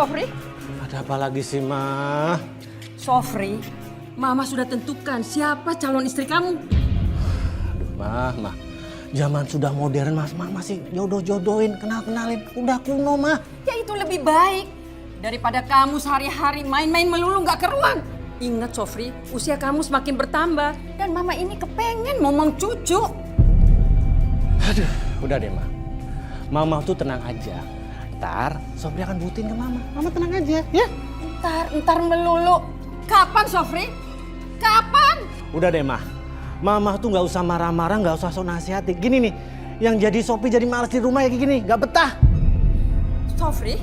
Sofri? Ada apa lagi sih, Ma? Sofri, Mama sudah tentukan siapa calon istri kamu. Aduh, Ma. Zaman sudah modern, Mas. Ma masih jodoh-jodohin, kenalin. Udah kuno, Ma. Ya itu lebih baik daripada kamu sehari-hari main-main melulu nggak keruan. Ingat Sofri, usia kamu semakin bertambah dan Mama ini kepengen ngomong cucu. Aduh, udah deh, Ma. Mama tuh tenang aja. Ntar Sofri akan buktiin ke Mama. Mama tenang aja, ya? Ntar melulu. Kapan Sofri? Kapan? Udah deh, Ma. Mama tuh nggak usah marah-marah, nggak usah so nasihati. Gini nih, yang jadi Sofri jadi males di rumah ya kayak gini, nggak betah. Sofri?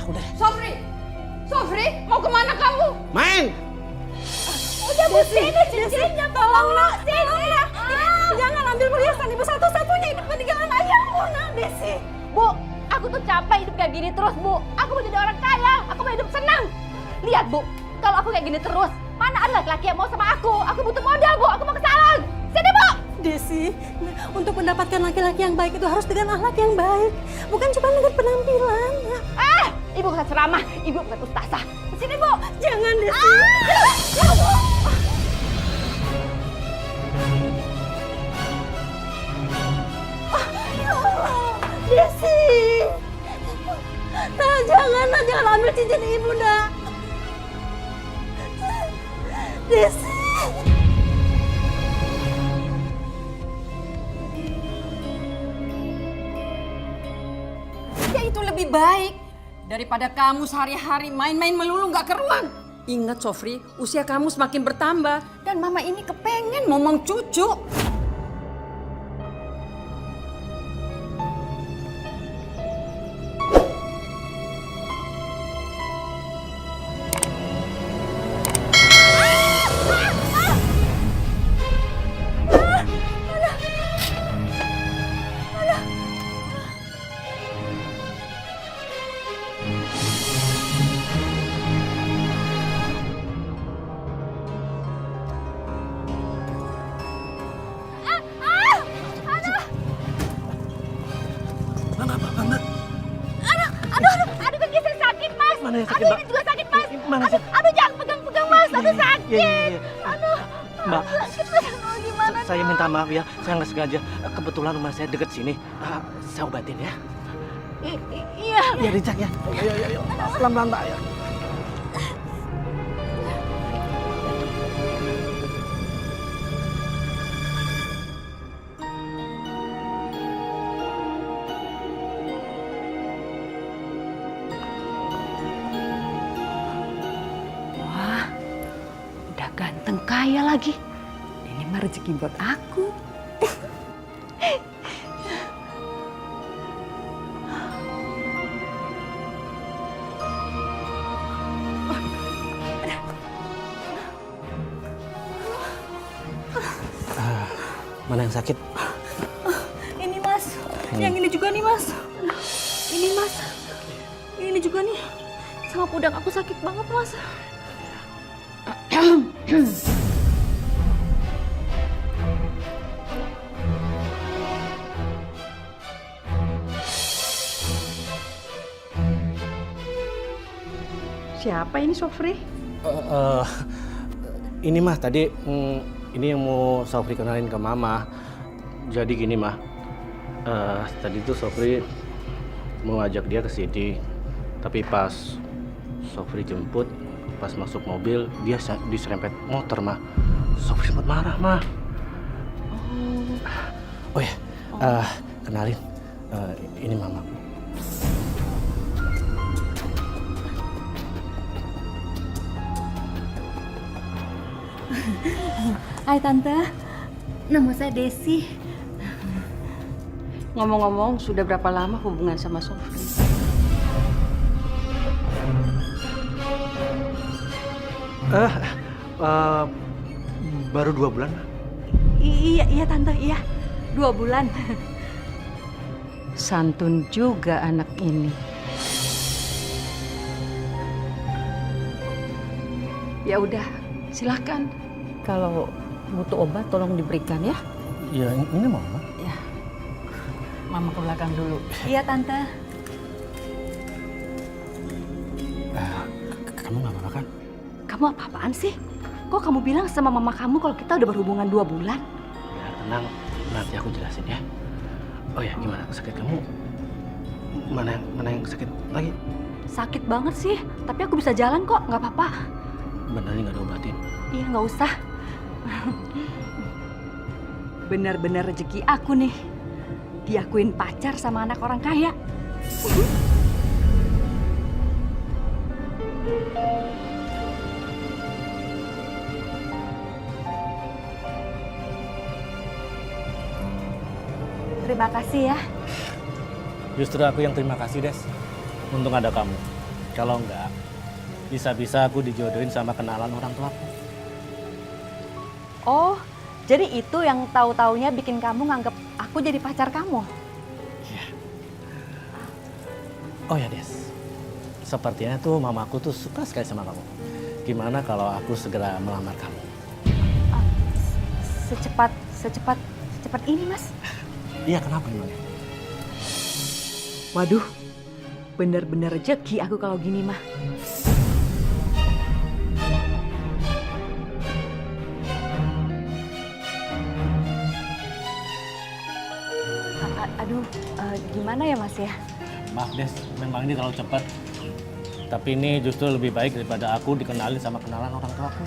Udah deh. Sofri, mau kemana kamu? Main! Udah Bu, sini cincinnya, tolong nak, sini ya. Jangan ambil perhiasan ibu satu-satunya, ini peninggalan ayahmu, nak, Desi. Bu, aku tuh capek hidup kayak gini terus, Bu. Aku mau jadi orang kaya, aku mau hidup senang. Lihat, Bu, kalau aku kayak gini terus, mana ada laki-laki yang mau sama aku? Aku butuh modal, Bu. Aku mau ke salon. Sini, Bu. Desi, untuk mendapatkan laki-laki yang baik itu harus dengan akhlak yang baik, bukan cuma dengan penampilan. Ibu bukan ceramah, Ibu bukan ustazah. Sini, Bu. Jangan, Desi. Desi, nah jangan ambil cincin ibu, nak. Desi. Ya itu lebih baik daripada kamu sehari-hari main-main melulu nggak keruan. Ingat Sofri, usia kamu semakin bertambah dan Mama ini kepengen ngomong cucu. Aduh, kaki saya sakit, Mas. Mana yang sakit, Aduh, Mbak? ini juga sakit, Mas. Mana Aduh, aduh, jangan pegang-pegang, Mas. Aduh, sakit. Iya. Aduh, Mbak, sakit, Mas. Aduh, gimana? saya minta maaf ya, saya nggak sengaja. Kebetulan rumah saya deket sini. Saya obatin ya. Iya. Ya, dicek ya. Ayo. Pelan-pelan, Mbak. Ayo. Wah, udah ganteng kaya lagi. Ini mah rezeki buat aku. Mana yang sakit? Ini, Mas. Yang ini juga nih, Mas. Ini, Mas. Ini juga nih. Sama pundak aku sakit banget, Mas. Siapa ini Sofri? Ini mah tadi ini yang mau Sofri kenalin ke Mama. Jadi gini mah, tadi tuh Sofri mau ngajak dia ke sini, tapi pas Sofri jemput, pas masuk mobil dia diserempet motor mah. Sofri sempat marah mah. Oh ya, kenalin, ini Mama. Hai Tante, nama saya Desi. Ngomong-ngomong, sudah berapa lama hubungan sama Sofri? Baru 2 bulan. Iya Tante, iya. 2 bulan. Santun juga anak ini. Ya udah, silakan. Kalau butuh obat tolong diberikan ya. Ya ini Mama. Ya. Mama ke belakang dulu. Iya Tante. Kamu apa-apaan sih? Kok kamu bilang sama mama kamu kalau kita udah berhubungan 2 bulan? Ya tenang, nanti aku jelasin ya. Oh ya, gimana sakit kamu? Mana yang sakit lagi? Sakit banget sih, tapi aku bisa jalan kok, nggak apa-apa. Benernya nggak diobatin? Iya, nggak usah. Bener-bener rezeki aku nih. Diakuin pacar sama anak orang kaya. Terima kasih ya. Justru aku yang terima kasih, Des. Untung ada kamu. Kalau enggak, bisa-bisa aku dijodohin sama kenalan orang tuaku. Oh, jadi itu yang tahu-taunya bikin kamu nganggep aku jadi pacar kamu? Iya. Oh ya, Des. Sepertinya tuh mamaku tuh suka sekali sama kamu. Gimana kalau aku segera melamar kamu? Secepat ini, Mas. Iya, kenapa emangnya? Waduh, bener-bener rezeki aku kalau gini mah. Aduh, gimana ya Mas ya? Maaf, Des. Memang ini terlalu cepat. Tapi ini justru lebih baik daripada aku dikenalin sama kenalan orang tuaku.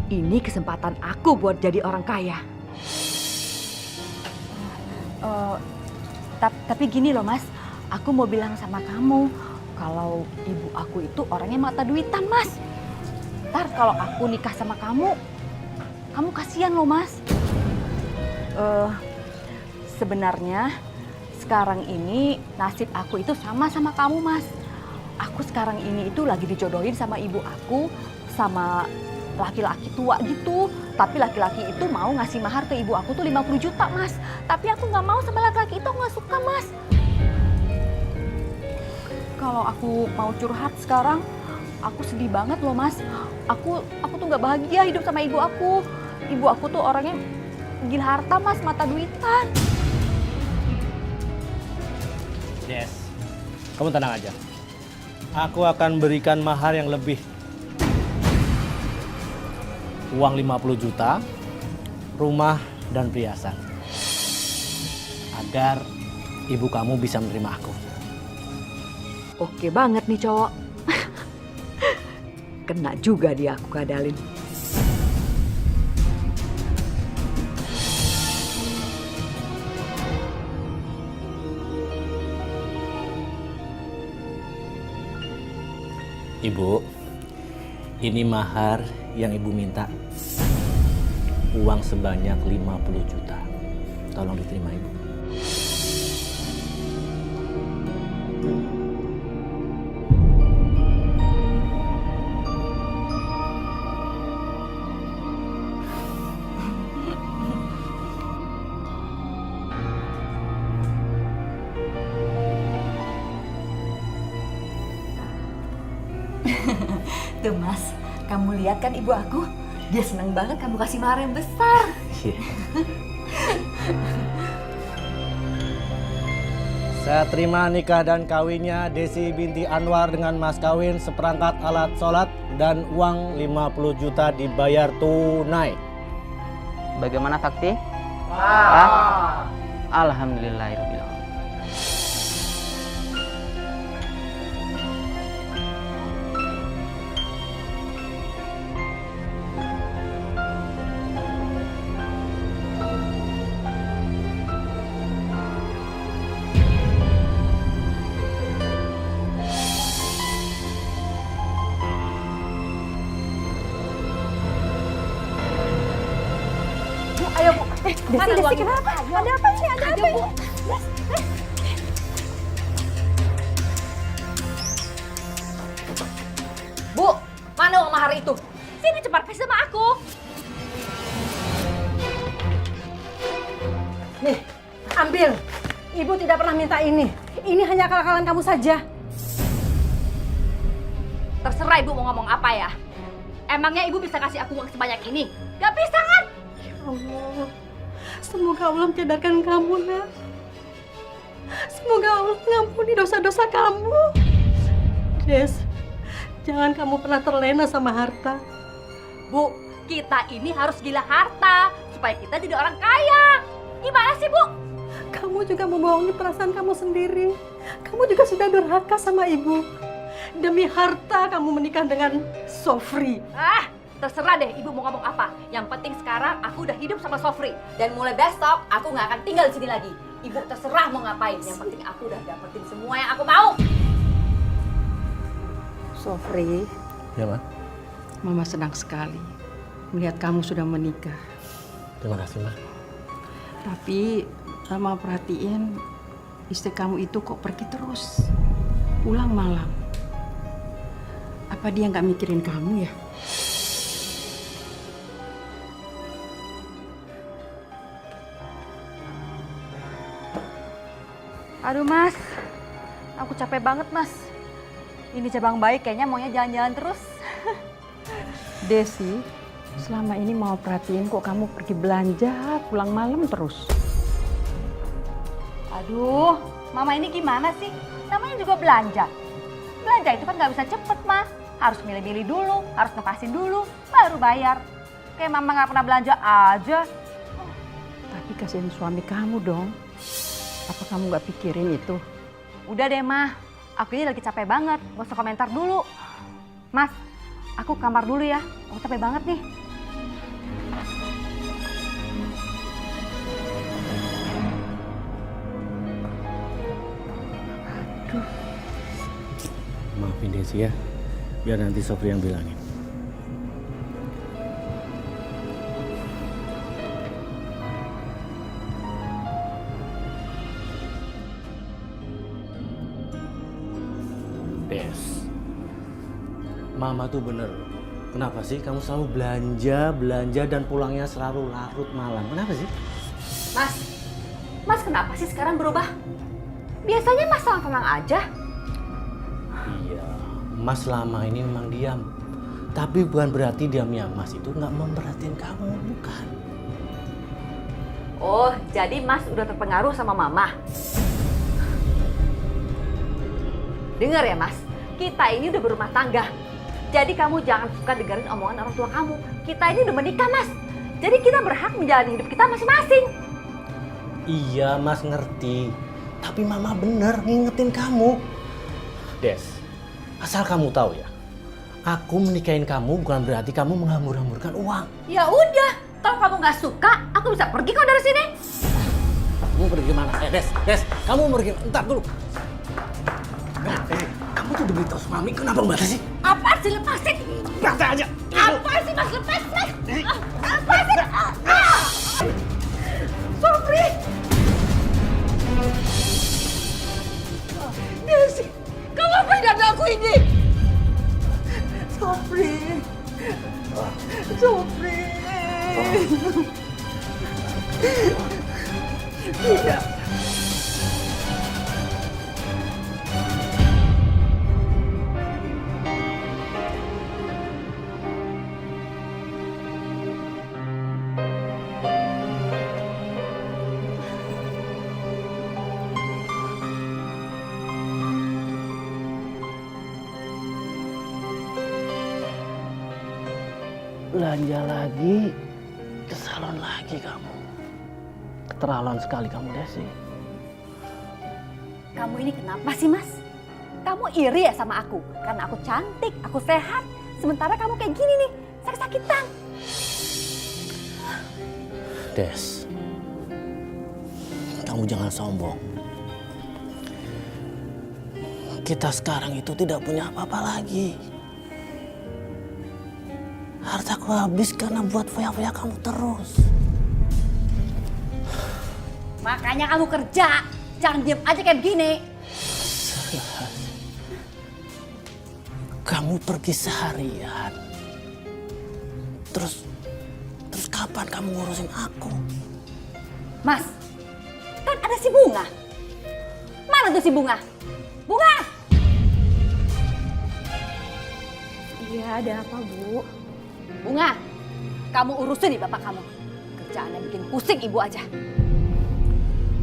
Ini kesempatan aku buat jadi orang kaya. Tapi gini loh Mas, aku mau bilang sama kamu kalau ibu aku itu orangnya mata duitan Mas. Ntar kalau aku nikah sama kamu kasihan loh Mas. Sebenarnya sekarang ini nasib aku itu sama kamu Mas. Aku sekarang ini itu lagi dijodohin sama ibu aku sama laki-laki tua gitu. Tapi laki-laki itu mau ngasih mahar ke ibu aku tuh 50 juta Mas. Tapi aku nggak mau sama laki-laki itu, aku nggak suka Mas. Kalau aku mau curhat sekarang, aku sedih banget loh Mas. Aku tuh nggak bahagia hidup sama ibu aku. Ibu aku tuh orangnya gila harta Mas, mata duitan. Des, kamu tenang aja. Aku akan berikan mahar yang lebih. Uang 50 juta, rumah dan perhiasan. Agar ibu kamu bisa menerima aku. Oke banget nih cowok. Kena juga dia aku kadalin. Ibu, ini mahar yang ibu minta. Uang sebanyak 50 juta. Tolong diterima ibu. Tuh Mas, kamu lihat kan ibu aku? Dia senang banget kamu kasih mahar yang besar. Saya terima nikah dan kawinnya Desi binti Anwar dengan mas kawin seperangkat alat sholat dan uang 50 juta dibayar tunai. Bagaimana saksi? Ah. Alhamdulillahirabbil alamin. Ayo Bu, Desi kenapa? Ada apa ini? Ada apa ini? Bu, mana uang mahar itu? Sini cepat kasih sama aku. Nih, ambil. Ibu tidak pernah minta ini. Ini hanya akal-akalan kamu saja. Terserah ibu mau ngomong apa ya. Emangnya ibu bisa kasih aku uang sebanyak ini? Gak bisa kan? Allah, semoga Allah mentiadakan kamu, Nak. Semoga Allah mengampuni dosa-dosa kamu. Des, Jangan kamu pernah terlena sama harta. Bu, kita ini harus gila harta supaya kita jadi orang kaya. Gimana sih, Bu? Kamu juga membohongi perasaan kamu sendiri. Kamu juga sudah durhaka sama ibu. Demi harta kamu menikah dengan Sofri. Terserah deh ibu mau ngomong apa. Yang penting sekarang aku udah hidup sama Sofri. Dan mulai besok aku nggak akan tinggal di sini lagi. Ibu terserah mau ngapain. Yang penting aku udah dapetin semua yang aku mau. Sofri, Ya, Ma. Mama senang sekali melihat kamu sudah menikah. Terima kasih, Ma. Tapi Mama perhatiin istri kamu itu kok pergi terus, pulang malam. Apa dia nggak mikirin kamu ya? Aduh Mas, aku capek banget Mas. Ini cabang baik kayaknya maunya jalan-jalan terus. Desi, selama ini mau perhatiin kok kamu pergi belanja pulang malam terus. Aduh, Mama ini gimana sih? Namanya juga belanja. Belanja itu kan nggak bisa cepet Mas. Harus milih-milih dulu, harus ngepasin dulu, baru bayar. Kayak Mama nggak pernah belanja aja. Tapi kasihin suami kamu dong. Apa kamu nggak pikirin itu? Udah deh Ma, aku ini lagi capek banget. Gak usah komentar dulu. Mas, aku ke kamar dulu ya. Aku capek banget nih. Maafin Desi ya. Biar nanti Sofri yang bilangin. Des, Mama tuh bener. Kenapa sih kamu selalu belanja dan pulangnya selalu larut malam? Kenapa sih? Mas kenapa sih sekarang berubah? Biasanya Mas tenang-tenang aja. Iya, Mas selama ini memang diam. Tapi bukan berarti diamnya Mas itu nggak memperhatiin kamu, bukan? Oh, jadi Mas udah terpengaruh sama Mama. Dengar ya Mas, kita ini udah berumah tangga. Jadi kamu jangan suka dengerin omongan orang tua kamu. Kita ini udah menikah Mas. Jadi kita berhak menjalani hidup kita masing-masing. Iya, Mas ngerti. Tapi Mama bener ngingetin kamu. Des, asal kamu tahu ya, aku menikahin kamu bukan berarti kamu menghambur-hamburkan uang. Ya udah, kalau kamu nggak suka, aku bisa pergi kok dari sini. Kamu pergi mana? Des, kamu pergi. Entar dulu. Kamu tuh udah beritahu sama Mami, kenapa nggak sih? Apa sih, lepasin? Baca aja. Apa sih Mas, lepas Mas? Apa sih? Sofri! Desi, kamu ngapain ada aku ini? Sofri. Tidak. Belanja lagi, ke salon lagi kamu. Keterlaluan sekali kamu, Desi. Kamu ini kenapa sih Mas? Kamu iri ya sama aku? Karena aku cantik, aku sehat. Sementara kamu kayak gini nih, sakit-sakitan. Des, kamu jangan sombong. Kita sekarang itu tidak punya apa-apa lagi. Hartaku habis karena buat foya-foya kamu terus. Makanya kamu kerja, jangan diem aja kayak begini. Kamu pergi seharian. Terus kapan kamu ngurusin aku? Mas, kan ada si Bunga. Mana tuh si Bunga? Bunga! Iya, ada apa, Bu? Bunga, kamu urusin nih bapak kamu. Kerjaannya bikin pusing ibu aja.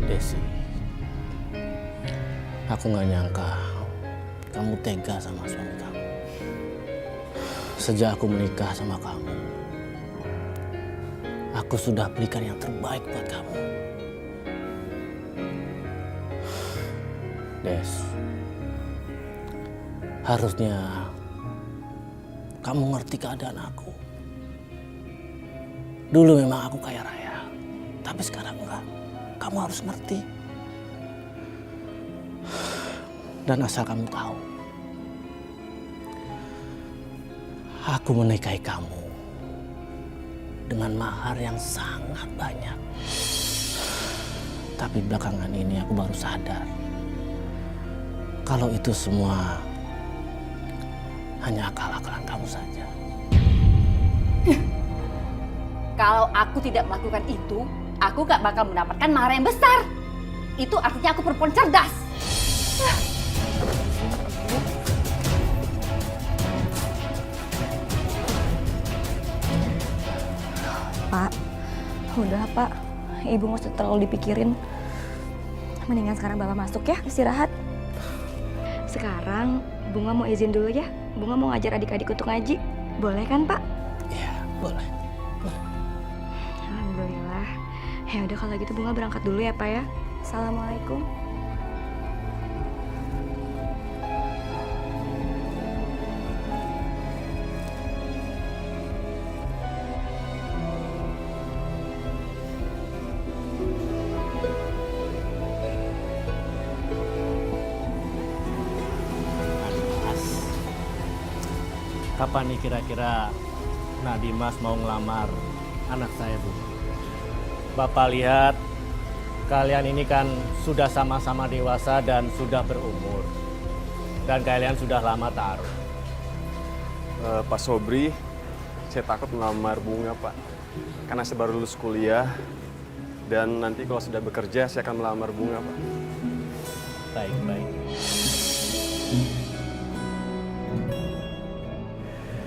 Desi, aku nggak nyangka kamu tega sama suami kamu. Sejak aku menikah sama kamu, aku sudah berikan yang terbaik buat kamu. Des, harusnya kamu ngerti keadaan aku. Dulu memang aku kaya raya, tapi sekarang enggak. Kamu harus ngerti. Dan asal kamu tahu, aku menikahi kamu dengan mahar yang sangat banyak. Tapi belakangan ini aku baru sadar kalau itu semua hanya akal-akalan kamu saja. Kalau aku tidak melakukan itu, aku gak bakal mendapatkan mahar yang besar. Itu artinya aku perempuan cerdas. Pak, udah Pak. Ibu nggak usah terlalu dipikirin. Mendingan sekarang Bapak masuk ya, istirahat. Sekarang Bunga mau izin dulu ya. Bunga mau ngajar adik-adik untuk ngaji. Boleh kan Pak? Iya, boleh. Alhamdulillah. Ya udah kalau gitu Bunga berangkat dulu ya Pak ya. Assalamualaikum. Kapan nih kira-kira Dimas mau ngelamar anak saya, Bu? Bapak lihat, kalian ini kan sudah sama-sama dewasa dan sudah berumur. Dan kalian sudah lama taruh. Pak Sobri, saya takut melamar Bunga, Pak. Karena saya baru lulus kuliah. Dan nanti kalau sudah bekerja, saya akan melamar Bunga, Pak. Baik.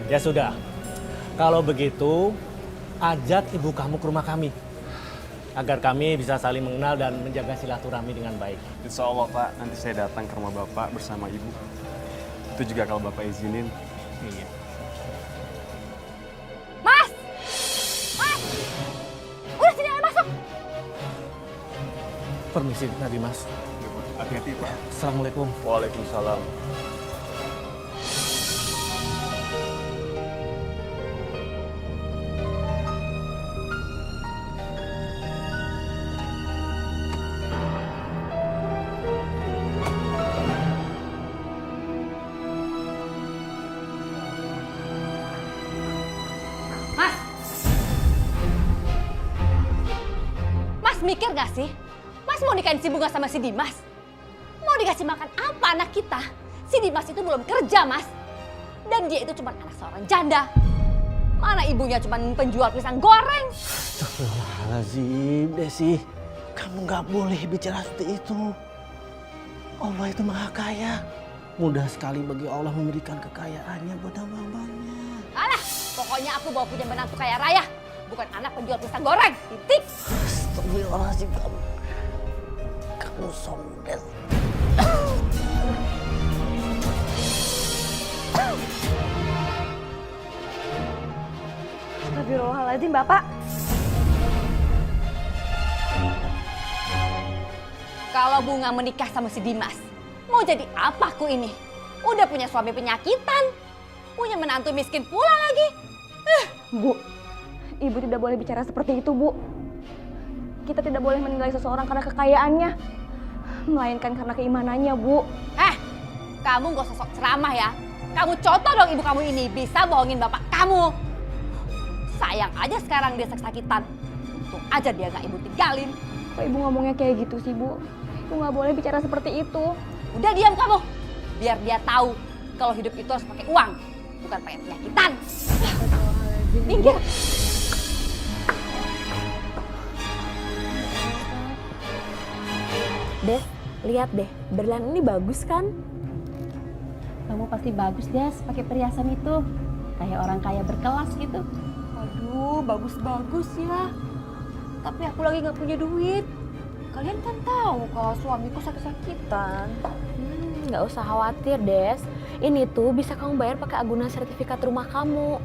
Ya sudah, kalau begitu ajak ibu kamu ke rumah kami. Agar kami bisa saling mengenal dan menjaga silaturahmi dengan baik. Insya Allah, Pak. Nanti saya datang ke rumah Bapak bersama Ibu. Itu juga kalau Bapak izinin. Iya. Mas! Mas! Udah sini ayo masuk. Permisi, Dimas. Hati-hati, Pak. Assalamualaikum. Waalaikumsalam. Mas mikir gak sih? Mas mau nikahin si Bunga sama si Dimas? Mau dikasih makan apa anak kita? Si Dimas itu belum kerja, Mas. Dan dia itu cuma anak seorang janda. Mana ibunya cuma penjual pisang goreng. Astagfirullahaladzim, Desi. Kamu nggak boleh bicara seperti itu. Allah itu maha kaya. Mudah sekali bagi Allah memberikan kekayaannya buat hamba-hambanya. Alah, pokoknya aku bawa punya menantu kaya raya. Bukan anak penjual pisang goreng. Titik. Astagfirullahaladzim kamu. Kamu sombong. Astagfirullahaladzim Bapak. Kalau Bunga menikah sama si Dimas, mau jadi apa aku ini? Udah punya suami penyakitan, punya menantu miskin pula lagi. Bu, Ibu tidak boleh bicara seperti itu, Bu. Kita tidak boleh menilai seseorang karena kekayaannya, melainkan karena keimanannya, Bu. Kamu gak usah sok ceramah ya. Kamu contoh dong ibu kamu ini bisa bohongin bapak kamu. Sayang aja sekarang dia sakitan. Untung aja dia gak ibu tinggalin. Kok Ibu ngomongnya kayak gitu sih, Bu? Ibu nggak boleh bicara seperti itu. Udah diam kamu. Biar dia tahu kalau hidup itu harus pakai uang, bukan pakai penyakitan. Minggir. Des, lihat deh, berlian ini bagus kan? Kamu pasti bagus, Des, pakai perhiasan itu. Kayak orang kaya berkelas gitu. Aduh, bagus-bagus ya. Tapi aku lagi nggak punya duit. Kalian kan tahu kalau suamiku sakit-sakitan. Nggak usah khawatir, Des. Ini tuh bisa kamu bayar pakai agunan sertifikat rumah kamu.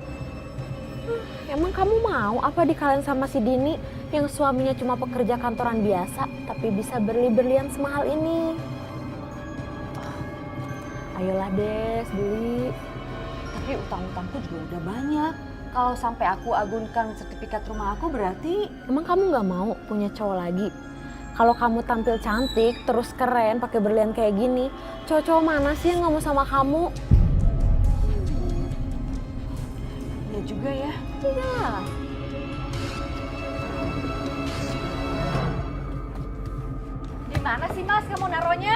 Emang kamu mau apa dikalahin sama si Dini yang suaminya cuma pekerja kantoran biasa tapi bisa berlian semahal ini? Ayolah Des, beli. Tapi utang-utangku juga udah banyak. Kalau sampai aku agunkan sertifikat rumah aku berarti Emang kamu nggak mau punya cowok lagi? Kalau kamu tampil cantik, terus keren, pakai berlian kayak gini, cowok-cowok mana sih yang nggak mau sama kamu? ya juga ya. Iya. Di mana sih Mas kamu naruhnya?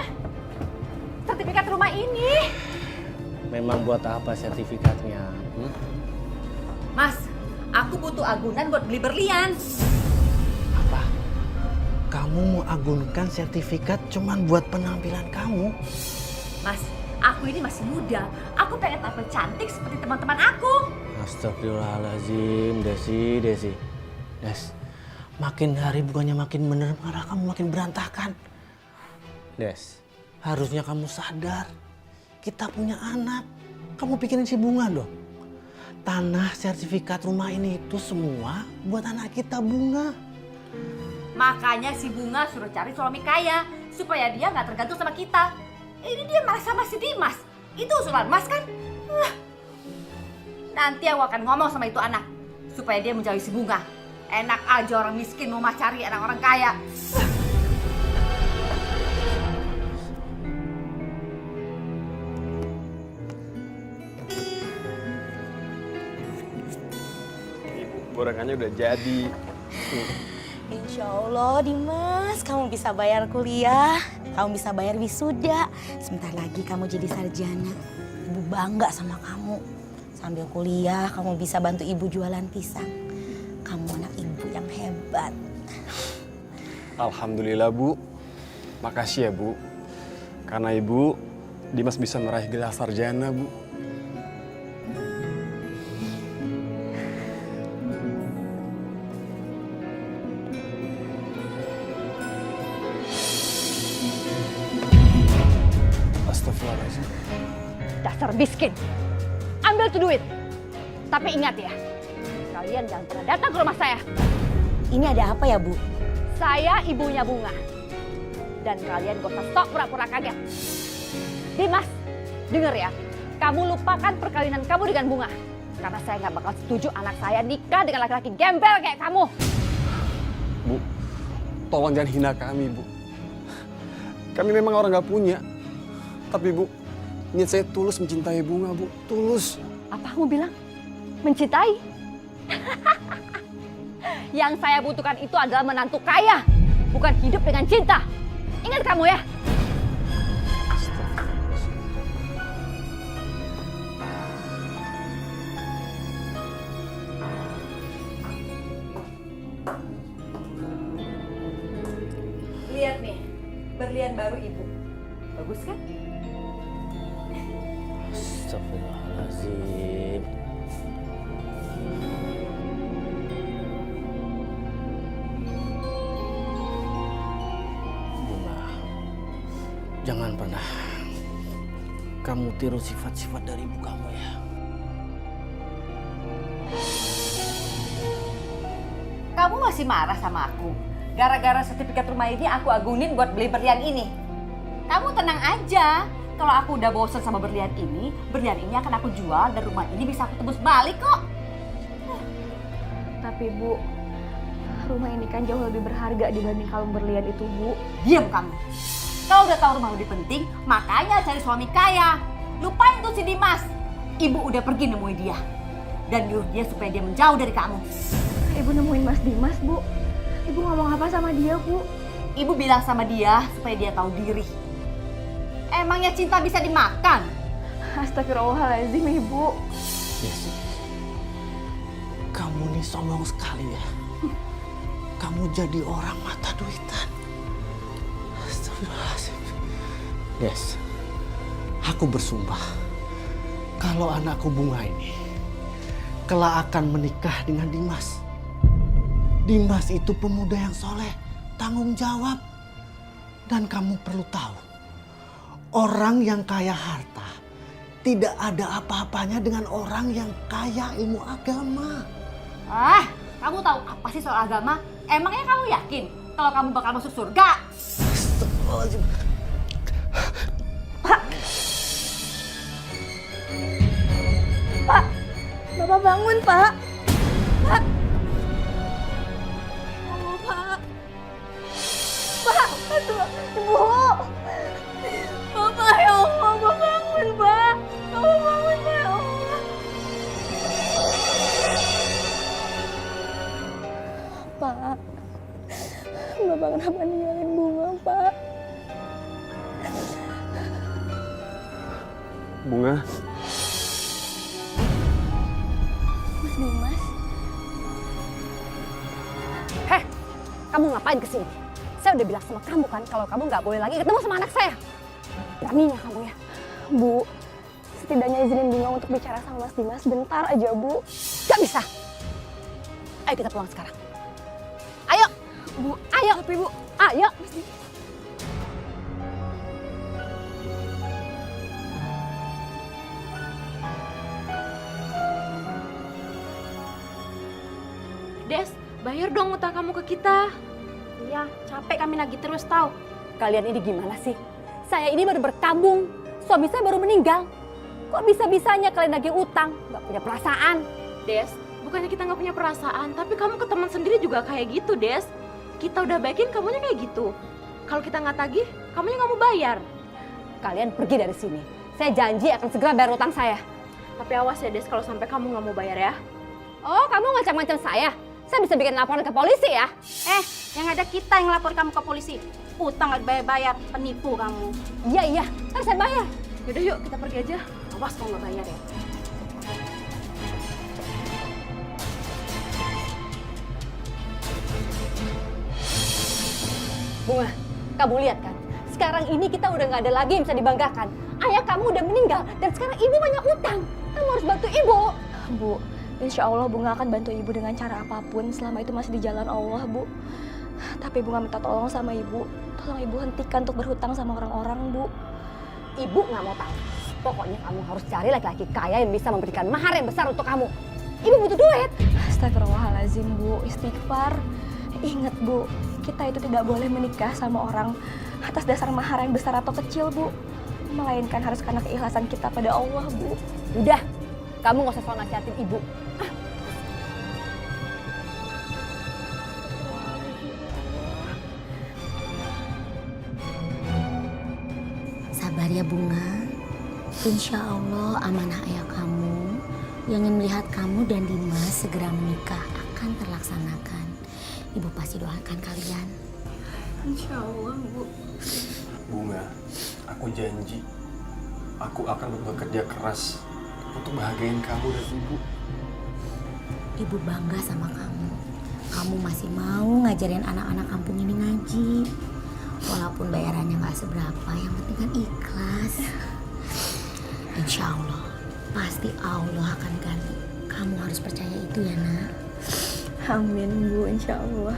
Sertifikat rumah ini. Memang buat apa sertifikatnya? Mas, aku butuh agunan buat beli berlian. Apa? Kamu mau agunkan sertifikat cuman buat penampilan kamu? Mas, aku ini masih muda. Aku pengen tampil cantik seperti teman-teman aku. Astagfirullahaladzim, Desi. Des, makin hari bukannya makin bener, malah kamu makin berantakan. Des, harusnya kamu sadar. Kita punya anak. Kamu pikirin si Bunga dong. Tanah sertifikat rumah ini itu semua buat anak kita, Bunga. Makanya si Bunga suruh cari suami kaya supaya dia nggak tergantung sama kita. Ini dia malah sama si Dimas. Itu usulan Mas kan? Nanti aku akan ngomong sama itu anak supaya dia menjauhi si Bunga. Enak aja orang miskin mau cari anak orang kaya. Gorengannya udah jadi. Insya Allah Dimas, kamu bisa bayar kuliah, kamu bisa bayar wisuda. Sebentar lagi kamu jadi sarjana. Ibu bangga sama kamu. Sambil kuliah kamu bisa bantu ibu jualan pisang. Kamu anak ibu yang hebat. Alhamdulillah Bu. Makasih ya Bu. Karena Ibu, Dimas bisa meraih gelar sarjana Bu. Astagfirullahaladzim. Dasar miskin. Ambil tuh duit. Tapi ingat ya, kalian jangan pernah datang ke rumah saya. Ini ada apa ya Bu? Saya ibunya Bunga. Dan kalian gak usah sok pura-pura kaget. Dimas, denger ya. Kamu lupakan perkawinan kamu dengan Bunga. Karena saya gak bakal setuju anak saya nikah dengan laki-laki gembel kayak kamu. Bu, tolong jangan hina kami Bu. Kami memang orang gak punya. Tapi Bu, niat saya tulus mencintai Bunga Bu. Tulus. Apa kamu bilang? Mencintai? Yang saya butuhkan itu adalah menantu kaya. Bukan hidup dengan cinta. Ingat kamu ya. Lihat nih, berlian baru ibu. Bagus kan? Astagfirullahaladzim. Bunga, jangan pernah kamu tiru sifat-sifat dari ibu kamu ya. Kamu masih marah sama aku? Gara-gara sertifikat rumah ini aku agunin buat beli berlian ini. Kamu tenang aja. Kalau aku udah bosan sama berlian ini akan aku jual dan rumah ini bisa aku tebus balik kok. Tapi Bu, rumah ini kan jauh lebih berharga dibanding kalung berlian itu Bu. Diam kamu. Kau udah tahu rumah lebih penting, makanya cari suami kaya. Lupain tuh si Dimas. Ibu udah pergi nemuin dia. Dan nyuruh dia supaya dia menjauh dari kamu. Ibu nemuin Mas Dimas Bu. Ibu ngomong apa sama dia Bu? Ibu bilang sama dia supaya dia tahu diri. Emangnya cinta bisa dimakan? Astagfirullahaladzim Ibu. Yes. Kamu nih sombong sekali ya. Kamu jadi orang mata duitan. Astagfirullahaladzim. Yes. Aku bersumpah kalau anakku Bunga ini kelak akan menikah dengan Dimas. Dimas itu pemuda yang soleh, tanggung jawab. Dan kamu perlu tahu, orang yang kaya harta tidak ada apa-apanya dengan orang yang kaya ilmu agama. Ah, kamu tahu apa sih soal agama? Emangnya kamu yakin kalau kamu bakal masuk surga? Astagfirullahaladzim. Pak, Bapak bangun, Pak. Pak. Oh, Pak. Pak, aduh, Ibu. Bapak, ya Allah, Bapak bangun, Pak. Bapak bangun, Pak, ya Allah. Pak, Bapak kenapa ninggalin Bunga, Pak? Bunga, Mas Dimas. Heh, kamu ngapain kesini? Saya udah bilang sama kamu kan kalau kamu nggak boleh lagi ketemu sama anak saya. Beraninya kamu ya. Bu, setidaknya izinin Bunga untuk bicara sama Mas Dimas bentar aja, Bu. Gak bisa. Ayo kita pulang sekarang. Ayo. Bu, ayo. Tapi Bu. Ayo. Des, bayar dong utang kamu ke kita. Iya, capek kami nagih terus tahu. Kalian ini gimana sih? Saya ini baru berkabung. Suami saya baru meninggal. Kok bisa-bisanya kalian nagih utang? Gak punya perasaan. Des, bukannya kita nggak punya perasaan, tapi kamu ke teman sendiri juga kayak gitu, Des. Kita udah baikin, kamunya kayak gitu. Kalau kita nggak tagih, kamunya nggak mau bayar. Kalian pergi dari sini. Saya janji akan segera bayar utang saya. Tapi awas ya, Des, kalau sampai kamu nggak mau bayar ya. Oh, kamu ngancam-ngancam saya? Saya bisa bikin laporan ke polisi ya? Yang ada kita yang lapor kamu ke polisi. Utang nggak dibayar-bayar, penipu kamu. Iya, ntar saya bayar. Yaudah yuk, kita pergi aja. Awas kalau nggak bayar ya. Bunga, kamu lihat kan? Sekarang ini kita udah nggak ada lagi yang bisa dibanggakan. Ayah kamu udah meninggal dan sekarang ibu banyak utang. Kamu harus bantu ibu. Bu, insya Allah Bunga akan bantu Ibu dengan cara apapun selama itu masih di jalan Allah, Bu. Tapi Bunga minta tolong sama Ibu. Tolong Ibu hentikan untuk berhutang sama orang-orang, Bu. Ibu nggak mau tahu. Pokoknya kamu harus cari laki-laki kaya yang bisa memberikan mahar yang besar untuk kamu. Ibu butuh duit. Astagfirullahaladzim, Bu. Istighfar. Ingat, Bu. Kita itu tidak boleh menikah sama orang atas dasar mahar yang besar atau kecil, Bu. Melainkan harus karena keikhlasan kita pada Allah, Bu. Udah, kamu nggak usah soal nasihatin ibu. Sabar ya Bunga. Insya Allah amanah ayah kamu yang ingin melihat kamu dan Dimas segera menikah akan terlaksanakan. Ibu pasti doakan kalian. Insya Allah, Bu. Bunga, aku janji aku akan bekerja keras untuk bahagiain kamu dan ibu. Ibu bangga sama kamu. Kamu masih mau ngajarin anak-anak kampung ini ngaji. Walaupun bayarannya nggak seberapa, yang penting kan ikhlas. Insya Allah, pasti Allah akan ganti. Kamu harus percaya itu ya, Nak. Amin, Bu. Insya Allah.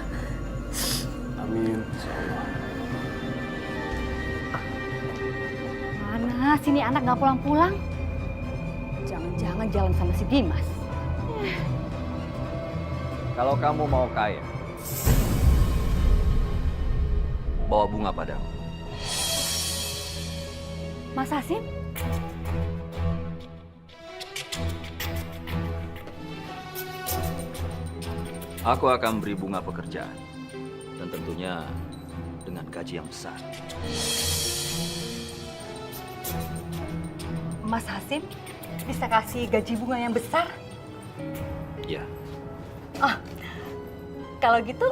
Amin. Mana sini anak nggak pulang-pulang? Jangan-jangan jalan sama si Dimas. Kalau kamu mau kaya, bawa bunga padamu. Mas Hasim? Aku akan beri bunga pekerjaan. Dan tentunya dengan gaji yang besar. Mas Hasim bisa kasih gaji bunga yang besar? Ya, Kalau gitu,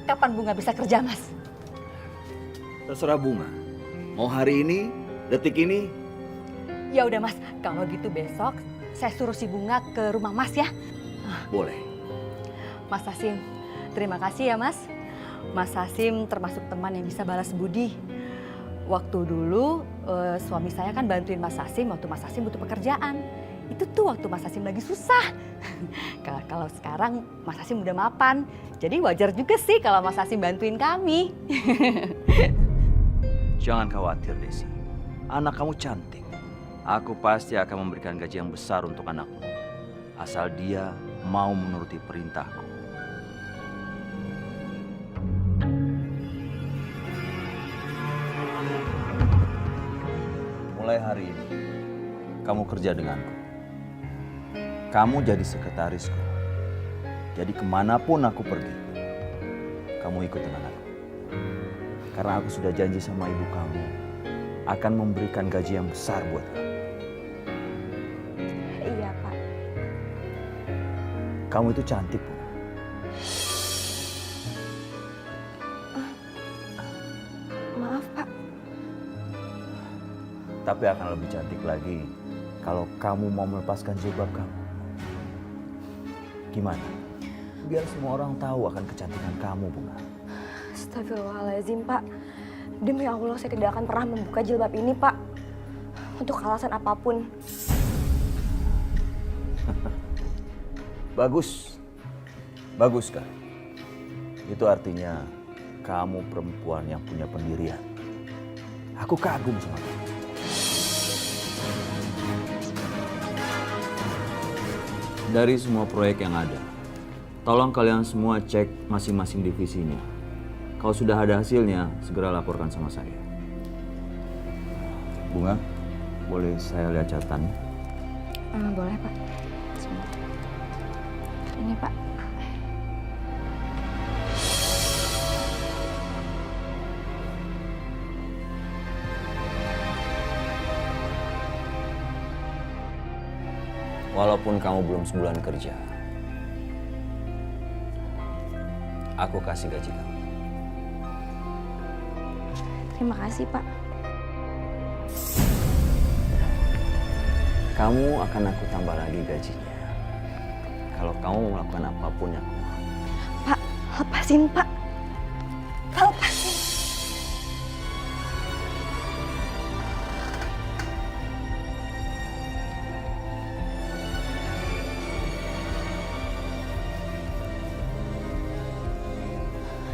kapan Bunga bisa kerja, Mas? terserah bunga. Mau hari ini, detik ini, Ya udah, Mas. Kalau gitu besok saya suruh si Bunga ke rumah Mas ya. boleh. Mas Hasim, terima kasih ya, Mas. Mas Hasim termasuk teman yang bisa balas budi. Waktu dulu suami saya kan bantuin Mas Hasim waktu Mas Hasim butuh pekerjaan. Itu tuh waktu Mas Hasim lagi susah. Kalau sekarang Mas Hasim udah mapan. Jadi wajar juga sih kalau Mas Hasim bantuin kami. Jangan khawatir, Desi. Anak kamu cantik. Aku pasti akan memberikan gaji yang besar untuk anakmu. Asal dia mau menuruti perintahku. Mulai hari ini, kamu kerja denganku. Kamu jadi sekretarisku. Jadi kemanapun aku pergi, kamu ikut dengan aku. Karena aku sudah janji sama ibu kamu akan memberikan gaji yang besar buat kamu. Iya, Pak. Kamu itu cantik, Bu. Maaf, Pak. Tapi akan lebih cantik lagi kalau kamu mau melepaskan jilbab kamu. Gimana? Biar semua orang tahu akan kecantikan kamu, Bunga. Astagfirullahaladzim, Pak. Demi Allah, saya tidak akan pernah membuka jilbab ini, Pak. Untuk alasan apapun. Bagus. Bagus, Kak. Itu artinya kamu perempuan yang punya pendirian. Aku kagum sama kamu. Dari semua proyek yang ada, tolong kalian semua cek masing-masing divisinya. Kalau sudah ada hasilnya, segera laporkan sama saya. Bunga, boleh saya lihat catatannya? Boleh, Pak. Sebentar. Ini, Pak. Walaupun kamu belum sebulan kerja, aku kasih gaji kamu. Terima kasih, Pak. Kamu akan aku tambah lagi gajinya. Kalau kamu melakukan apapun yang aku mau. Pak, lepasin, Pak. Pak, lepasin.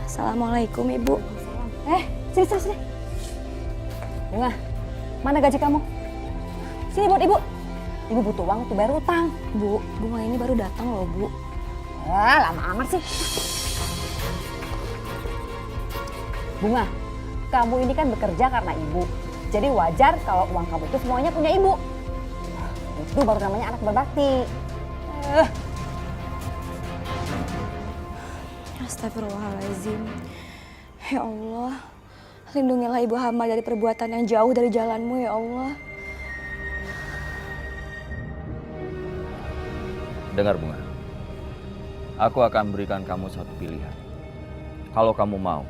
Assalamualaikum, Ibu. Sini. Bunga, mana gaji kamu? Sini buat Ibu. Ibu butuh uang untuk bayar utang. Bu, bunga ini baru datang loh, Bu. Lama amat sih. Bunga, kamu ini kan bekerja karena Ibu. Jadi wajar kalau uang kamu itu semuanya punya Ibu. Itu baru namanya anak berbakti. Astagfirullahaladzim. Ya Allah, lindungilah ibu hamba dari perbuatan yang jauh dari jalanmu, ya Allah. Dengar, Bunga. Aku akan berikan kamu satu pilihan. Kalau kamu mau,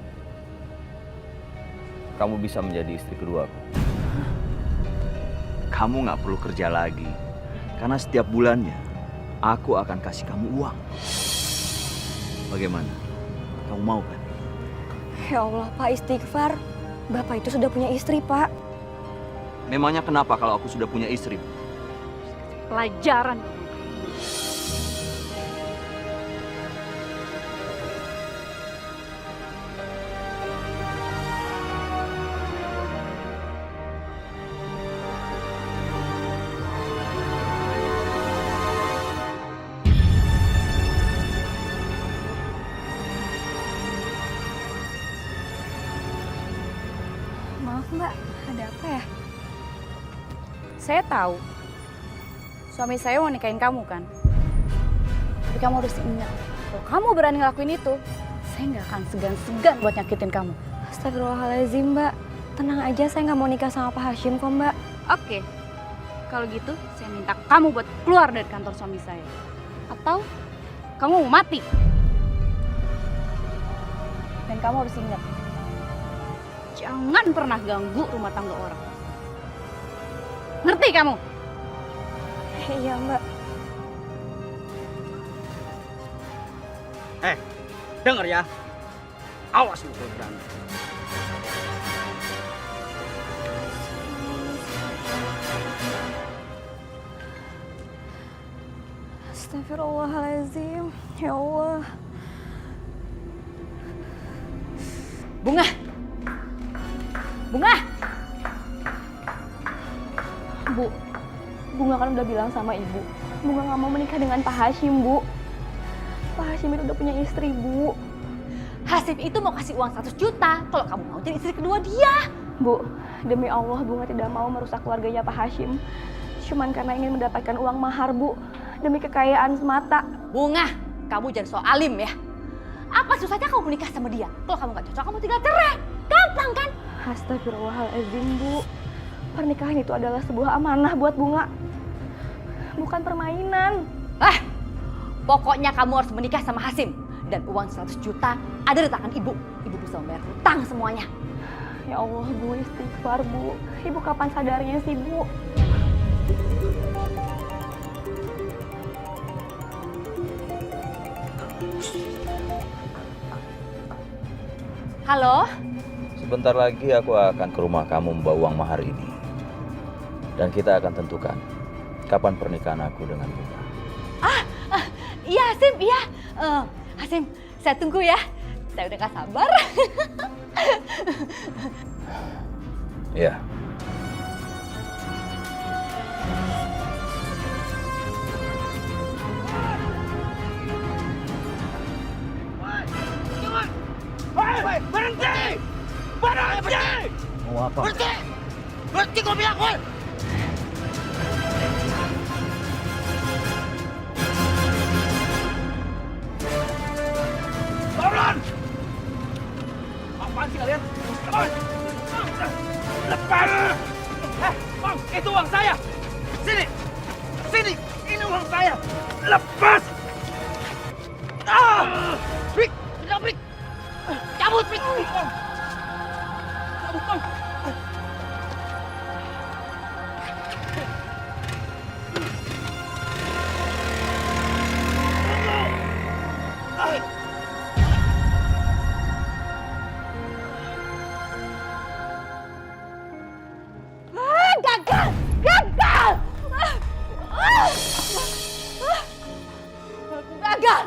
kamu bisa menjadi istri keduaku. Kamu nggak perlu kerja lagi. Karena setiap bulannya, aku akan kasih kamu uang. Bagaimana? Kamu mau kan? Ya Allah, Pak, istighfar. Bapak itu sudah punya istri, Pak. Memangnya kenapa kalau aku sudah punya istri? Pelajaran. Maaf, Mbak, ada apa ya? Saya tahu, suami saya mau nikahin kamu kan? Tapi kamu harus ingat, kalau kamu berani ngelakuin itu, saya nggak akan segan-segan buat nyakitin kamu. Astagfirullahaladzim, Mbak. Tenang aja, saya nggak mau nikah sama Pak Hashim kok, Mbak. Oke, kalau gitu saya minta kamu buat keluar dari kantor suami saya. Atau kamu mau mati. Dan kamu harus ingat, jangan pernah ganggu rumah tangga orang. Ngerti kamu? Iya, Mbak. Dengar ya. Awas lu kalau berani. Astagfirullahaladzim. Ya Allah. Bunga! Bunga! Bu, Bunga kan udah bilang sama ibu, Bunga nggak mau menikah dengan Pak Hashim, Bu. Pak Hashim itu udah punya istri, Bu. Hasim itu mau kasih uang 100 juta kalau kamu mau jadi istri kedua dia. Bu, demi Allah Bunga tidak mau merusak keluarganya Pak Hashim. Cuman karena ingin mendapatkan uang mahar, Bu. Demi kekayaan semata. Bunga, kamu jangan so alim ya. Apa susahnya kamu menikah sama dia? Kalau kamu gak cocok, kamu tinggal cerai. Gampang kan? Astagfirullahaladzim, Bu. Pernikahan itu adalah sebuah amanah buat Bunga. Bukan permainan. Pokoknya kamu harus menikah sama Hasim. Dan uang 100 juta ada di tangan ibu. Ibu bisa membayar hutang semuanya. Ya Allah, Bu, istighfar, Bu. Ibu kapan sadarnya sih, Bu? Halo? Sebentar lagi aku akan ke rumah kamu membawa uang mahar ini. Dan kita akan tentukan kapan pernikahan aku dengan Bunga. Iya Hasim, iya. Hasim, saya tunggu ya. Saya udah gak sabar. Iya. Berhenti! Berhenti! Mau apa? Berhenti! Berhenti kau bilang, woi! Bangun! Apaan sih kalian? Lepas! Bang, itu uang saya! Sini! Sini! Ini uang saya! Lepas! Bik! Bik! Cabut, Bik! Cabut, Bang! Gagal! Gagal! Gagal!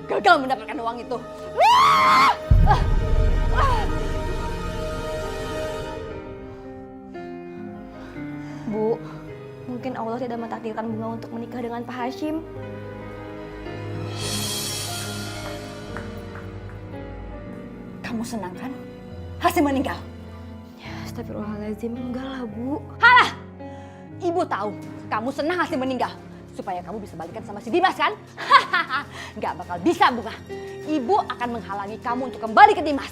Gagal mendapatkan uang itu. Bu, mungkin Allah tidak mentakdirkan Bunga untuk menikah dengan Pak Hashim. Kamu senang kan? Hasim meninggal. Astagfirullahaladzim, enggak lah, Bu. Halah! Ibu tahu kamu senang Hasim meninggal. Supaya kamu bisa balikan sama si Dimas kan? Hahaha, nggak bakal bisa Bunga. Ibu akan menghalangi kamu untuk kembali ke Dimas.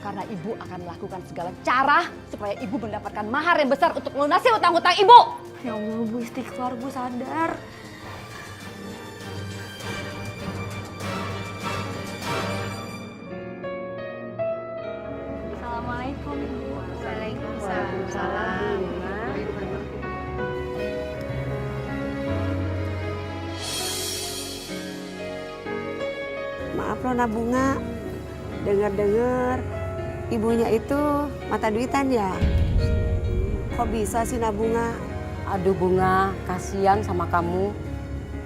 Karena ibu akan melakukan segala cara supaya ibu mendapatkan mahar yang besar untuk melunasi hutang-hutang ibu. Ya Allah, Bu, istighfar, Bu, sadar. Assalamualaikum, Ibu. Waalaikumsalam. Maaf Nona Bunga, dengar-dengar ibunya itu mata duitan ya? Kok bisa sih Bunga? Aduh Bunga, kasihan sama kamu.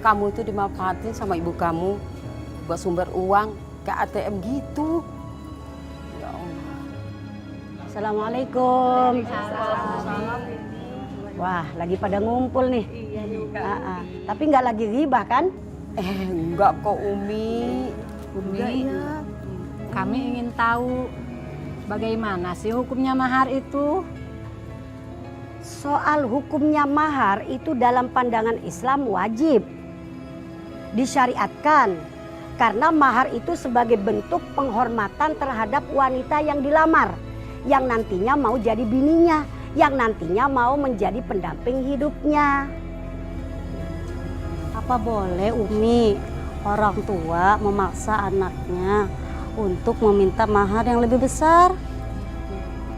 Kamu itu dimanfaatin sama ibu kamu buat sumber uang ke ATM gitu. Ya Allah. Assalamualaikum. Wah, lagi pada ngumpul nih. Iya juga. Tapi nggak lagi ribah kan? Enggak kok Umi. Umi, kami ingin tahu bagaimana sih hukumnya mahar itu? Soal hukumnya mahar itu dalam pandangan Islam wajib disyariatkan karena mahar itu sebagai bentuk penghormatan terhadap wanita yang dilamar, yang nantinya mau jadi bininya, yang nantinya mau menjadi pendamping hidupnya. Apa boleh Umi orang tua memaksa anaknya untuk meminta mahar yang lebih besar?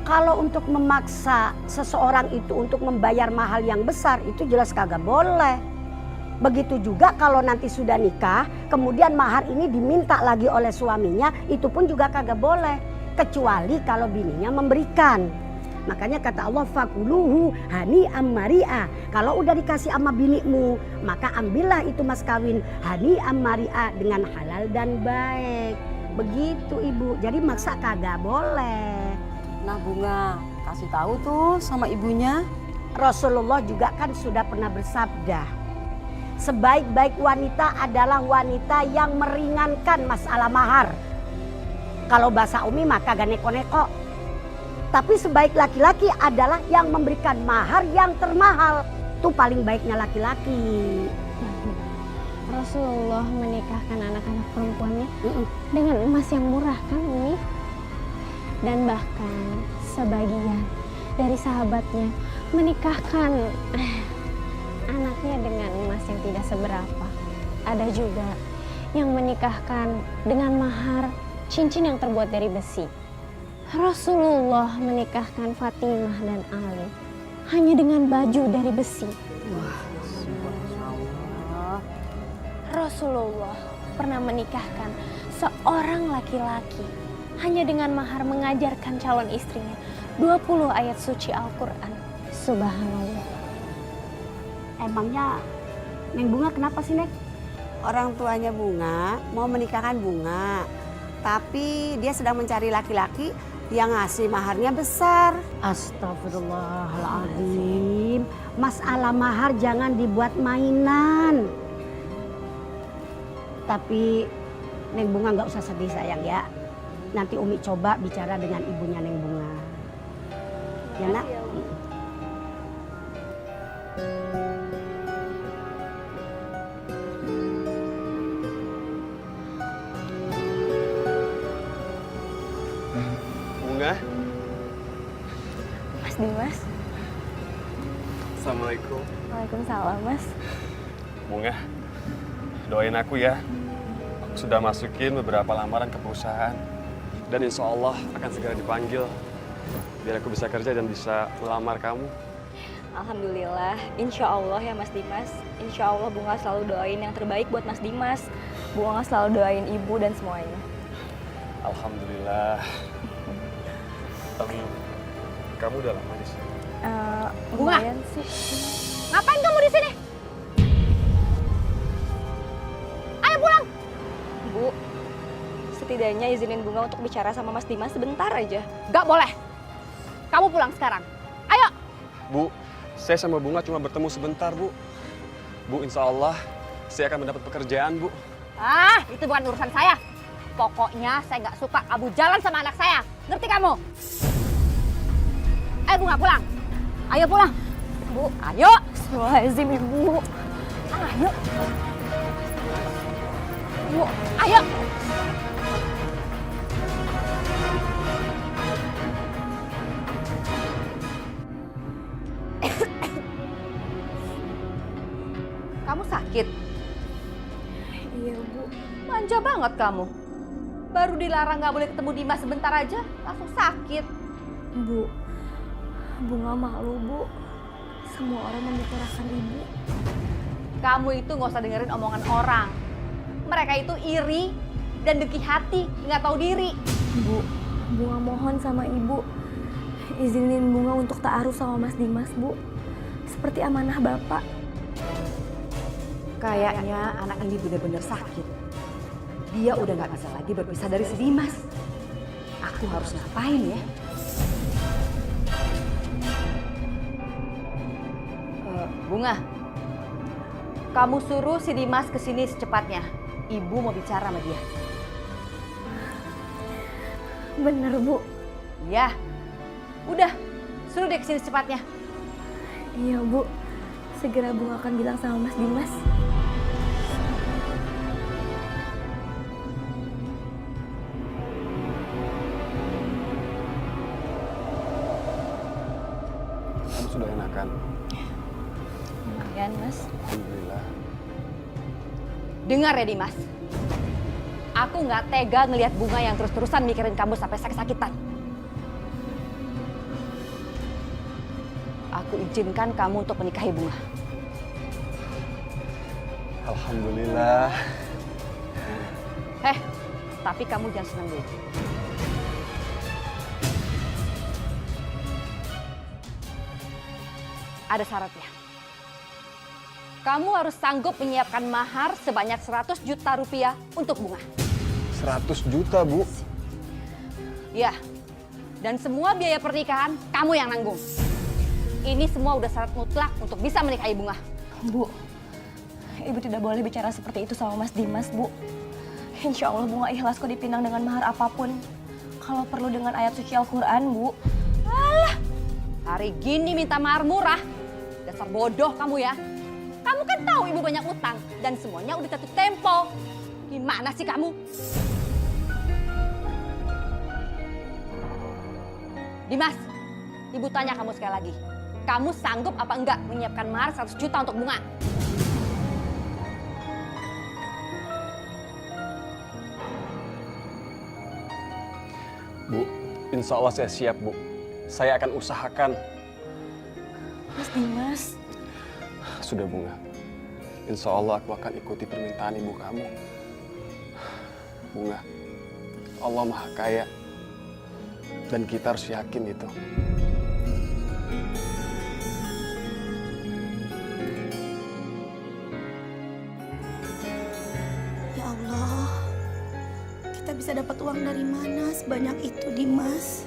Kalau untuk memaksa seseorang itu untuk membayar mahal yang besar itu jelas kagak boleh. Begitu juga kalau nanti sudah nikah, kemudian mahar ini diminta lagi oleh suaminya, itu pun juga kagak boleh. Kecuali kalau bininya memberikan. Makanya kata Allah, fakuluhu hani ammaria. Kalau udah dikasih sama binimu, maka ambillah itu mas kawin hani ammaria dengan halal dan baik. Begitu Ibu, jadi maksa kagak boleh. Nah Bunga, kasih tahu tuh sama ibunya Rasulullah juga kan sudah pernah bersabda, sebaik-baik wanita adalah wanita yang meringankan masalah mahar. Kalau bahasa Umi maka gak neko-neko. Tapi sebaik laki-laki adalah yang memberikan mahar yang termahal. Itu paling baiknya laki-laki. Rasulullah menikahkan anak-anak perempuannya dengan emas yang murah kan Umi? Dan bahkan sebagian dari sahabatnya menikahkan anaknya dengan emas yang tidak seberapa. Ada juga yang menikahkan dengan mahar cincin yang terbuat dari besi. Rasulullah menikahkan Fatimah dan Ali hanya dengan baju dari besi. Wah, Rasulullah pernah menikahkan seorang laki-laki hanya dengan mahar mengajarkan calon istrinya 20 ayat suci Al-Quran. Subhanallah. Emangnya Neng Bunga kenapa sih, Neng? Orang tuanya Bunga mau menikahkan Bunga, tapi dia sedang mencari laki-laki yang ngasih maharnya besar. Astagfirullahaladzim. Masalah mahar jangan dibuat mainan. Tapi Neng Bunga nggak usah sedih sayang ya. Nanti Umi coba bicara dengan ibunya Neng Bunga. Ya nak? Bunga. Mas Dimas. Assalamualaikum. Waalaikumsalam Mas. Bunga, doain aku ya. Aku sudah masukin beberapa lamaran ke perusahaan. Dan insya Allah akan segera dipanggil. Biar aku bisa kerja dan bisa melamar kamu. Alhamdulillah, insya Allah ya Mas Dimas. Insya Allah Bunga selalu doain yang terbaik buat Mas Dimas. Bunga selalu doain ibu dan semuanya. Alhamdulillah. Kamu udah lama di sini? Bunga, Lumayan sih. ngapain kamu di sini? Ayo pulang. Bu, setidaknya izinin Bunga untuk bicara sama Mas Dimas sebentar aja. Gak boleh. Kamu pulang sekarang. Ayo. Bu, saya sama Bunga cuma bertemu sebentar, Bu. Bu, insya Allah saya akan mendapat pekerjaan, Bu. Ah, itu bukan urusan saya. Pokoknya saya nggak suka kamu jalan sama anak saya. Ngerti kamu? Ayo Bunga pulang. Ayo pulang. Bu, Ayo. Astagfirullahaladzim Ibu. Ayo. Bu, ayo. Kamu sakit? Iya Bu. Manja banget kamu. Baru dilarang nggak boleh ketemu Dimas sebentar aja, langsung sakit. Bu, Bunga malu Bu. Semua orang membicarakan Ibu. Kamu itu nggak usah dengerin omongan orang. Mereka itu iri dan dengki hati, nggak tahu diri. Bu, Bunga mohon sama Ibu. Izinin Bunga untuk ta'aruf sama Mas Dimas, Bu. Seperti amanah Bapak. Kayaknya anak ini benar-benar sakit. Dia udah nggak bisa lagi berpisah dari si Dimas. Aku harus ngapain ya? Bunga, kamu suruh si Dimas kesini secepatnya. Ibu mau bicara sama dia. Bener Bu. Ya, udah suruh dia kesini secepatnya. Iya Bu. Segera Bunga akan bilang sama Mas Dimas. Kamu sudah enakan? Lumayan Mas. Alhamdulillah. Dengar ya Dimas. Aku nggak tega ngelihat Bunga yang terus-terusan mikirin kamu sampai sakit-sakitan. Aku izinkan kamu untuk menikahi Bunga. Alhamdulillah. Tapi kamu jangan senang dulu. Ada syaratnya. Kamu harus sanggup menyiapkan mahar sebanyak 100 juta rupiah untuk Bunga. 100 juta, Bu. Ya, dan semua biaya pernikahan kamu yang nanggung. Ini semua udah syarat mutlak untuk bisa menikahi Bunga. Bu, Ibu tidak boleh bicara seperti itu sama Mas Dimas, Bu. Insya Allah Bunga ikhlas kok dipinang dengan mahar apapun. Kalau perlu dengan ayat suci Al-Quran, Bu. Alah, hari gini minta mahar murah. Dasar bodoh kamu ya. Kamu kan tahu ibu banyak utang dan semuanya udah jatuh tempo. Gimana sih kamu? Dimas, ibu tanya kamu sekali lagi. Kamu sanggup apa enggak menyiapkan mahar 100 juta untuk Bunga? Bu, insya Allah saya siap, Bu. Saya akan usahakan. Mas Dimas. Sudah, Bunga. Insya Allah aku akan ikuti permintaan ibu kamu. Bunga, Allah Maha Kaya. Dan kita harus yakin itu. Ya Allah, kita bisa dapat uang dari mana sebanyak itu, Dimas?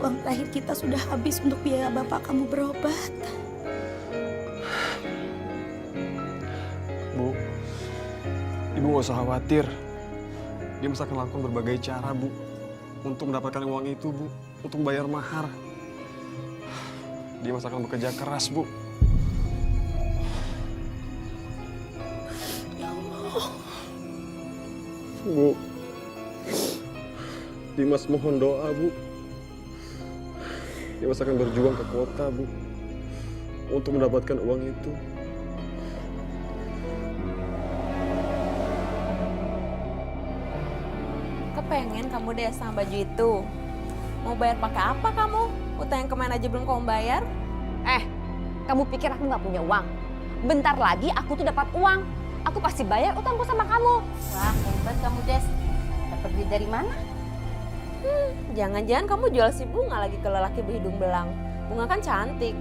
Uang terakhir kita sudah habis untuk biaya bapak kamu berobat. Bu, ibu nggak usah khawatir. Dia masih akan lakukan berbagai cara, Bu, untuk mendapatkan uang itu, Bu, untuk bayar mahar. Dia masih akan bekerja keras, Bu. Ya Allah. Bu, Dimas mohon doa, Bu. Dimas akan berjuang ke kota, Bu, untuk mendapatkan uang itu. Kepengen kamu deh sama baju itu. Mau bayar pakai apa kamu? Utang yang kemarin aja belum kamu bayar? Kamu pikir aku nggak punya uang? Bentar lagi aku tuh dapat uang. Aku pasti bayar utangku sama kamu. Wah, hebat kamu, Des. Dapat duit dari mana? Jangan-jangan kamu jual si Bunga lagi ke lelaki berhidung belang. Bunga kan cantik.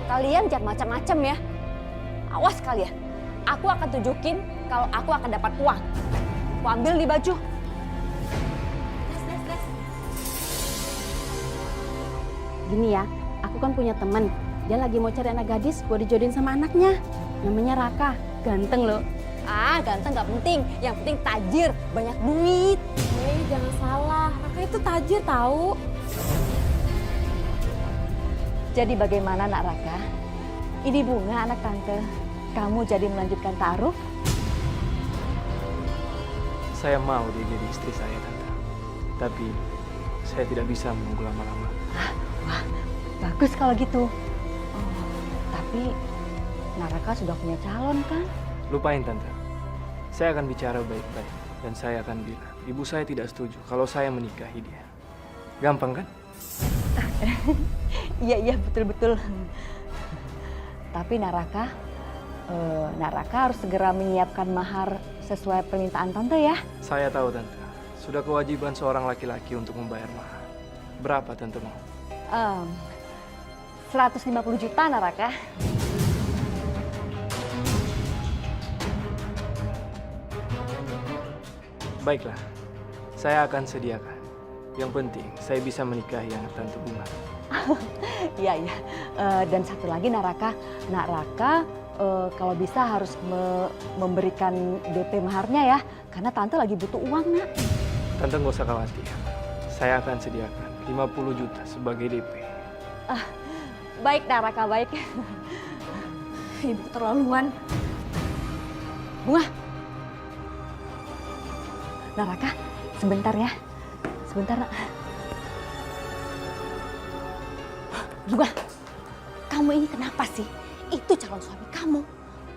Kalian jangan macam-macam ya. Awas kalian. Aku akan tunjukin kalau aku akan dapat uang. Aku ambil di baju. Gini ya, aku kan punya teman. Dia lagi mau cari anak gadis buat dijodohin sama anaknya. Namanya Raka, ganteng loh. Ganteng nggak penting. Yang penting tajir, banyak duit. Jangan salah. Raka itu tajir tahu. Jadi bagaimana nak Raka? Ini Bunga anak tante. Kamu jadi melanjutkan taruh? Saya mau dia jadi istri saya, tante. Tapi saya tidak bisa menunggu lama-lama. Wah, bagus kalau gitu. Tapi Naraka sudah punya calon kan? Lupain, tante. Saya akan bicara baik-baik. Dan saya akan bilang, ibu saya tidak setuju kalau saya menikahi dia. Gampang kan? Iya, betul-betul. Tapi Naraka harus segera menyiapkan mahar sesuai permintaan tante ya. Saya tahu, tante. Sudah kewajiban seorang laki-laki untuk membayar mahar. Berapa tante mau? 150 juta Naraka. Baiklah, saya akan sediakan. Yang penting saya bisa menikahi anak tante Bunga. Iya. Dan satu lagi Naraka kalau bisa harus memberikan DP maharnya ya, karena tante lagi butuh uang nak. Tante nggak usah khawatir, saya akan sediakan 50 juta sebagai DP. Baik Naraka, baik. Ibu keterlaluan. Bunga. Naraka, sebentar ya. Sebentar nak. Bunga, kamu ini kenapa sih? Itu calon suami kamu.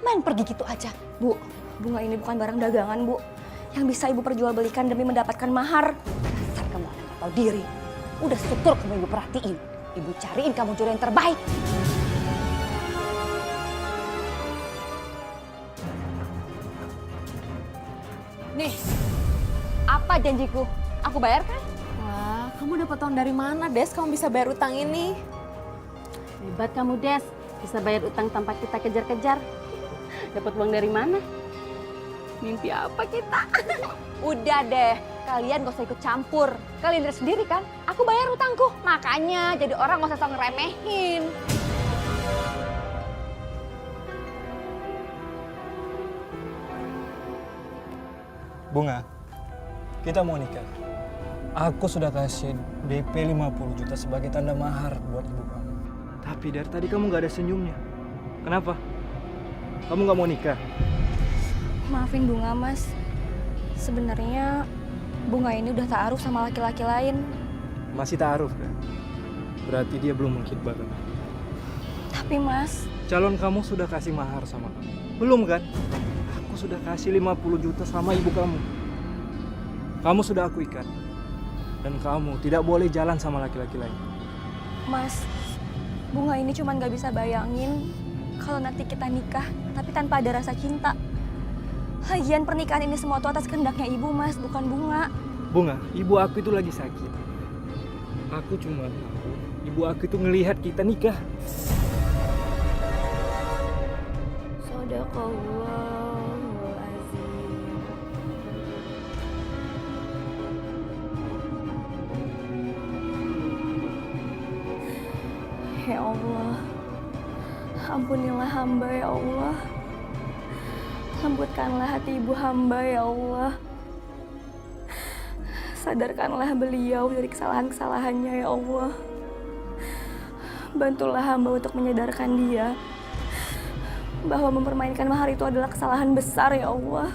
Main pergi gitu aja. Bu, Bunga ini bukan barang dagangan, Bu. Yang bisa ibu perjualbelikan demi mendapatkan mahar. Dasar kamu anak nggak tahu diri. Udah syukur kamu ibu perhatiin. Ibu cariin kamu jodoh yang terbaik. Nih, apa janjiku? Aku bayar kan? Wah, kamu dapat uang dari mana, Des? Kamu bisa bayar utang ini? Hebat kamu, Des. Bisa bayar utang tanpa kita kejar-kejar. Dapat uang dari mana? Mimpi apa kita? Udah deh, Kalian gak usah ikut campur. Kalian lihat sendiri kan, aku bayar utangku. Makanya jadi orang gak usah sok ngeremehin. Bunga, kita mau nikah. Aku sudah kasih DP 50 juta sebagai tanda mahar buat ibu kamu. Tapi dari tadi kamu gak ada senyumnya. Kenapa? Kamu gak mau nikah? Maafin Bunga, Mas. Sebenarnya Bunga ini udah ta'aruf sama laki-laki lain. Masih ta'aruf kan? Berarti dia belum mengkhidbah kamu. Tapi Mas, Calon kamu sudah kasih mahar sama kamu. Belum kan? Aku sudah kasih 50 juta sama ibu kamu. Kamu sudah aku ikat. Dan kamu tidak boleh jalan sama laki-laki lain. Mas, Bunga ini cuma gak bisa bayangin kalau nanti kita nikah, tapi tanpa ada rasa cinta. Lagian pernikahan ini semua itu atas kehendaknya ibu, Mas, bukan Bunga. Bunga, ibu aku itu lagi sakit. Aku cuma tahu ibu aku itu ngelihat kita nikah. Sadaqallahul azim. Ya Allah, ampunilah hamba ya Allah. Lembutkanlah hati ibu hamba ya Allah. Sadarkanlah beliau dari kesalahan-kesalahannya ya Allah. Bantulah hamba untuk menyadarkan dia bahwa mempermainkan mahar itu adalah kesalahan besar ya Allah.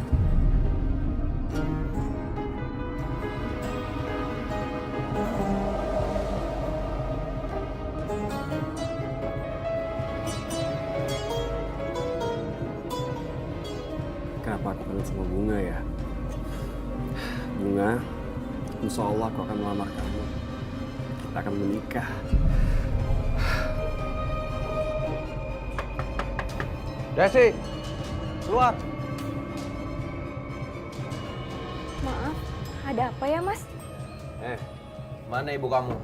Kenapa aku kenal sama Bunga ya? Bunga, insya Allah aku akan melamar kamu. Kita akan menikah. Desi, keluar. Maaf, ada apa ya Mas? Mana ibu kamu?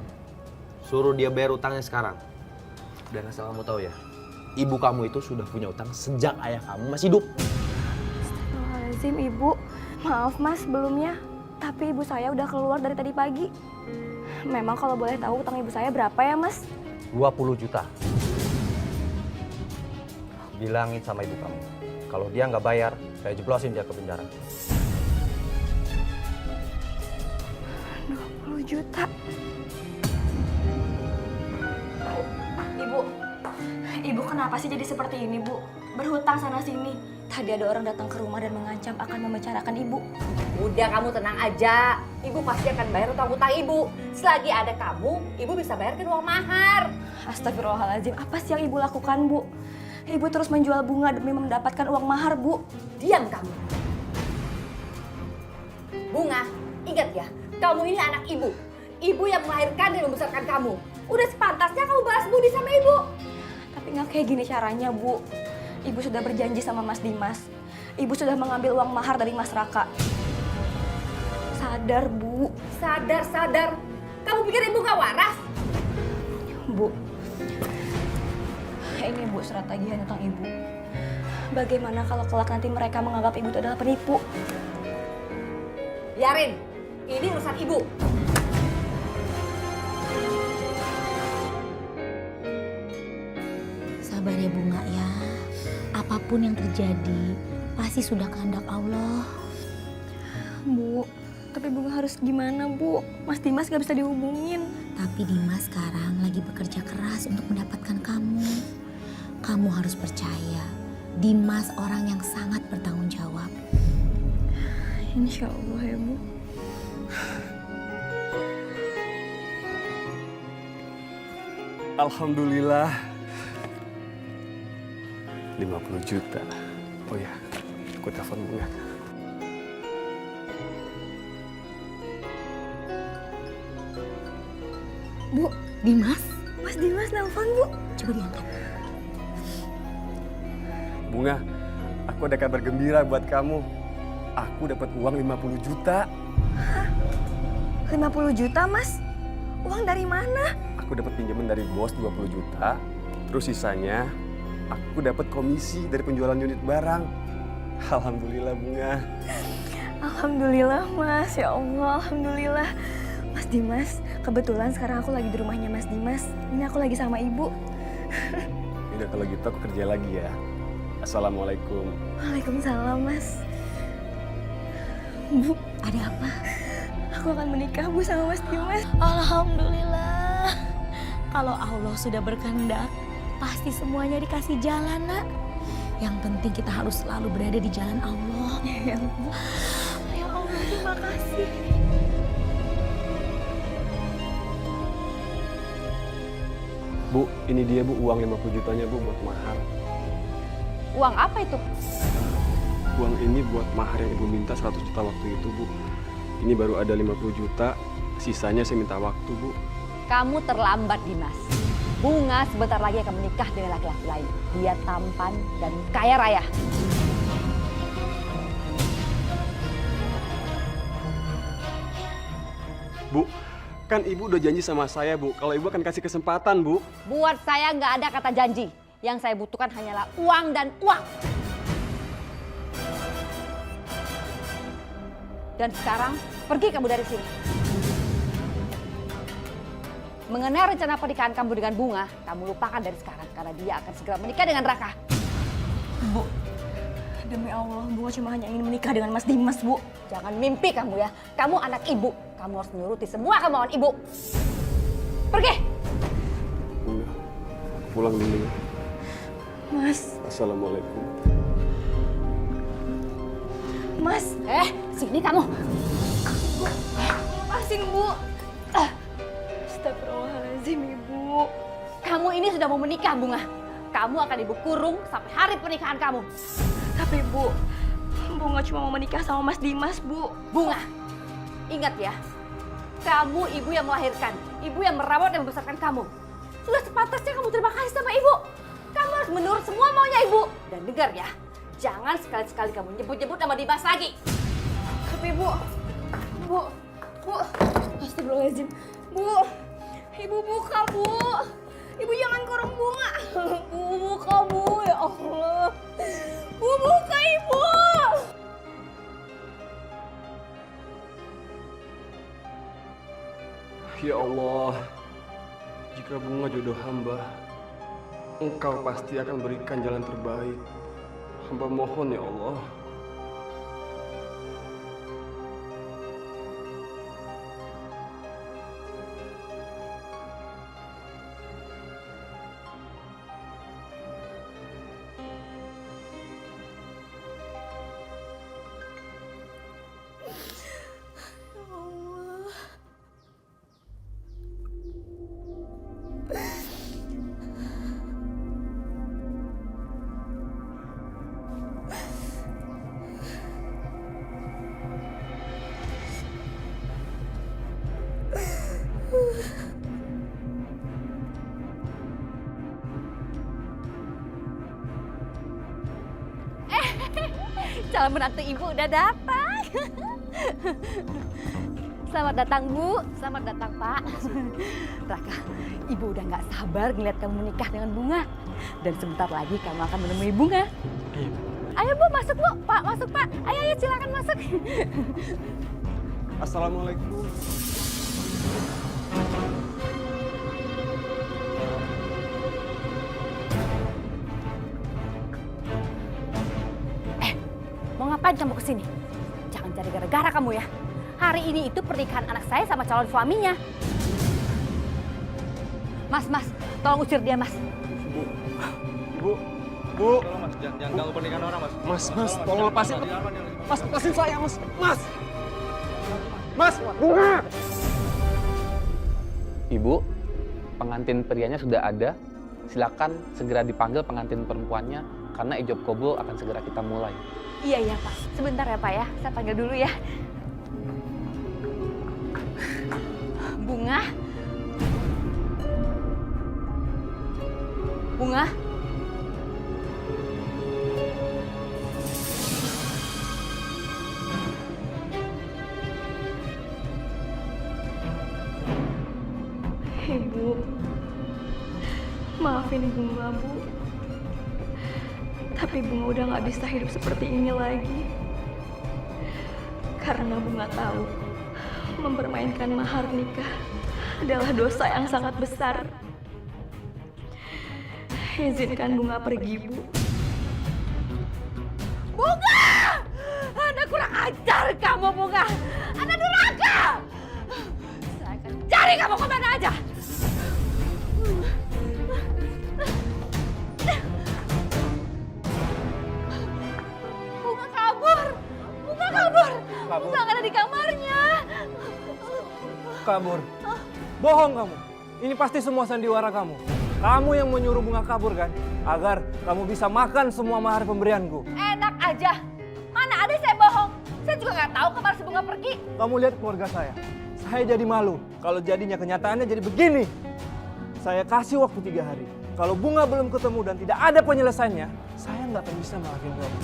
Suruh dia bayar utangnya sekarang. Dan asal kamu tahu ya, ibu kamu itu sudah punya utang sejak ayah kamu masih hidup. Astagfirullahaladzim Ibu. Maaf Mas sebelumnya, tapi ibu saya udah keluar dari tadi pagi. Memang kalau boleh tahu utang ibu saya berapa ya Mas? 20 juta. Bilangin sama ibu kamu, kalau dia nggak bayar, saya jeblosin dia ke penjara. 20 juta. Ibu kenapa sih jadi seperti ini, Bu? Berhutang sana-sini. Tadi ada orang datang ke rumah dan mengancam akan membicarakan Ibu. Udah kamu tenang aja. Ibu pasti akan bayar utang-utang ibu. Selagi ada kamu, ibu bisa bayarkan uang mahar. Astagfirullahaladzim, apa sih yang Ibu lakukan, Bu? Ibu terus menjual bunga demi mendapatkan uang mahar, Bu. Diam kamu. Bunga, ingat ya, kamu ini anak ibu. Ibu yang melahirkan dan membesarkan kamu. Udah sepantasnya kamu balas budi sama ibu. Tapi nggak kayak gini caranya, Bu. Ibu sudah berjanji sama Mas Dimas. Ibu sudah mengambil uang mahar dari Mas Raka. Sadar, Bu. Sadar. Kamu pikir ibu gak waras? Bu, ini Bu surat tagihan utang Ibu. Bagaimana kalau kelak nanti mereka menganggap Ibu itu adalah penipu? Biarin, ini urusan ibu. Sabar ya Bunga ya. Apapun yang terjadi, pasti sudah kehendak Allah. Bu, tapi Bunga harus gimana, Bu? Mas Dimas gak bisa dihubungin. Tapi Dimas sekarang lagi bekerja keras untuk mendapatkan kamu. Kamu harus percaya, Dimas orang yang sangat bertanggung jawab. Insya Allah ya, Bu. Alhamdulillah. 50 juta. Oh ya, aku telepon Bunga. Bu, Dimas? Mas Dimas nelfon, Bu. Coba diangkat. Bunga, aku ada kabar gembira buat kamu. Aku dapat uang 50 juta. Hah? 50 juta, Mas? Uang dari mana? Aku dapat pinjaman dari bos 20 juta. Terus sisanya aku dapat komisi dari penjualan unit barang. Alhamdulillah Bunga. Alhamdulillah Mas, ya Allah, Alhamdulillah. Mas Dimas, kebetulan sekarang aku lagi di rumahnya Mas Dimas. Ini aku lagi sama Ibu. Udah kalau gitu aku kerja lagi ya. Assalamualaikum. Waalaikumsalam Mas. Bu, ada apa? Aku akan menikah Bu sama Mas Dimas. Alhamdulillah. Kalau Allah sudah berkehendak, pasti semuanya dikasih jalan, Nak. Yang penting kita harus selalu berada di jalan Allah. Ya Allah. Ya Allah, terima kasih. Bu, ini dia Bu, uang 50 jutanya Bu buat mahar. Uang apa itu? Uang ini buat mahar yang Ibu minta 100 juta waktu itu Bu. Ini baru ada 50 juta, sisanya saya minta waktu Bu. Kamu terlambat, Dimas. Bunga sebentar lagi akan menikah dengan laki-laki lain. Dia tampan dan kaya raya. Bu, kan Ibu udah janji sama saya Bu, kalau Ibu akan kasih kesempatan Bu. Buat saya nggak ada kata janji. Yang saya butuhkan hanyalah uang dan uang. Dan sekarang, pergi kamu dari sini. Mengenai rencana pernikahan kamu dengan Bunga, kamu lupakan dari sekarang. Karena dia akan segera menikah dengan Raka. Bu, demi Allah, Bunga cuma hanya ingin menikah dengan Mas Dimas, Bu. Jangan mimpi kamu ya. Kamu anak ibu. Kamu harus menuruti semua kemauan ibu. Pergi! Bunga, pulang dulu ya. Mas. Assalamualaikum. Mas. Sini kamu. Lepasin, Bu. Astagfirullahaladzim, Ibu. Kamu ini sudah mau menikah, Bunga. Kamu akan ibu kurung sampai hari pernikahan kamu. Tapi, Bu, Bunga cuma mau menikah sama Mas Dimas, Bu. Bunga, ingat ya. Kamu ibu yang melahirkan. Ibu yang merawat dan membesarkan kamu. Sudah sepantasnya kamu terima kasih sama ibu. Kamu harus menurut semua maunya ibu. Dan dengar ya, jangan sekali-sekali kamu nyebut-nyebut nama Dimas lagi. Tapi, Bu. Astagfirullahaladzim. Bu, Ibu buka, Bu. Ibu jangan kurung Bunga. Bu, buka, Bu. Ya Allah. Bu, buka, Ibu. Ya Allah, jika Bunga jodoh hamba, Engkau pasti akan berikan jalan terbaik. Hamba mohon ya Allah. Calon menantu ibu udah datang. Selamat datang, Bu. Selamat datang, Pak. Raka, ibu udah nggak sabar ngeliat kamu menikah dengan Bunga. Dan sebentar lagi kamu akan menemui Bunga. Ayo, Bu, masuk, Bu. Pak, masuk, Pak. Ayo, silakan masuk. Assalamualaikum. Mau ngapain kamu kesini? Jangan cari gara-gara kamu ya. Hari ini itu pernikahan anak saya sama calon suaminya. Mas, tolong usir dia, Mas. Bu. Tolong, Mas, jangan ganggu pernikahan orang, Mas. Mas, tolong lepasin. Mas, lepasin saya, Mas. Mas, Bunga. Ibu, pengantin prianya sudah ada. Silakan segera dipanggil pengantin perempuannya karena ijab kabul akan segera kita mulai. Iya, Pak. Sebentar ya, Pak ya. Saya panggil dulu ya. Bunga. Ibu, maafin Bunga, Bu. Tapi Bunga udah gak bisa hidup seperti ini lagi. Karena Bunga tahu mempermainkan mahar nikah adalah dosa yang sangat besar. Izinkan Bunga pergi, Bu. Bunga! Anda kurang ajar kamu, Bunga. Anda durhaka. Saya akan cari kamu kemana aja. Bunga kabur. Bunga kabur. Kabur. Bunga ada di kamarnya. Kabur. Bohong kamu. Ini pasti semua sandiwara kamu. Kamu yang menyuruh Bunga kabur kan? Agar kamu bisa makan semua mahar pemberianku. Enak aja. Mana ada saya bohong. Saya juga nggak tahu kemana si Bunga pergi. Kamu lihat keluarga saya. Saya jadi malu. Kalau jadinya kenyataannya jadi begini. Saya kasih waktu 3 hari. Kalau Bunga belum ketemu dan tidak ada penyelesaiannya, saya nggak akan bisa maafin kamu.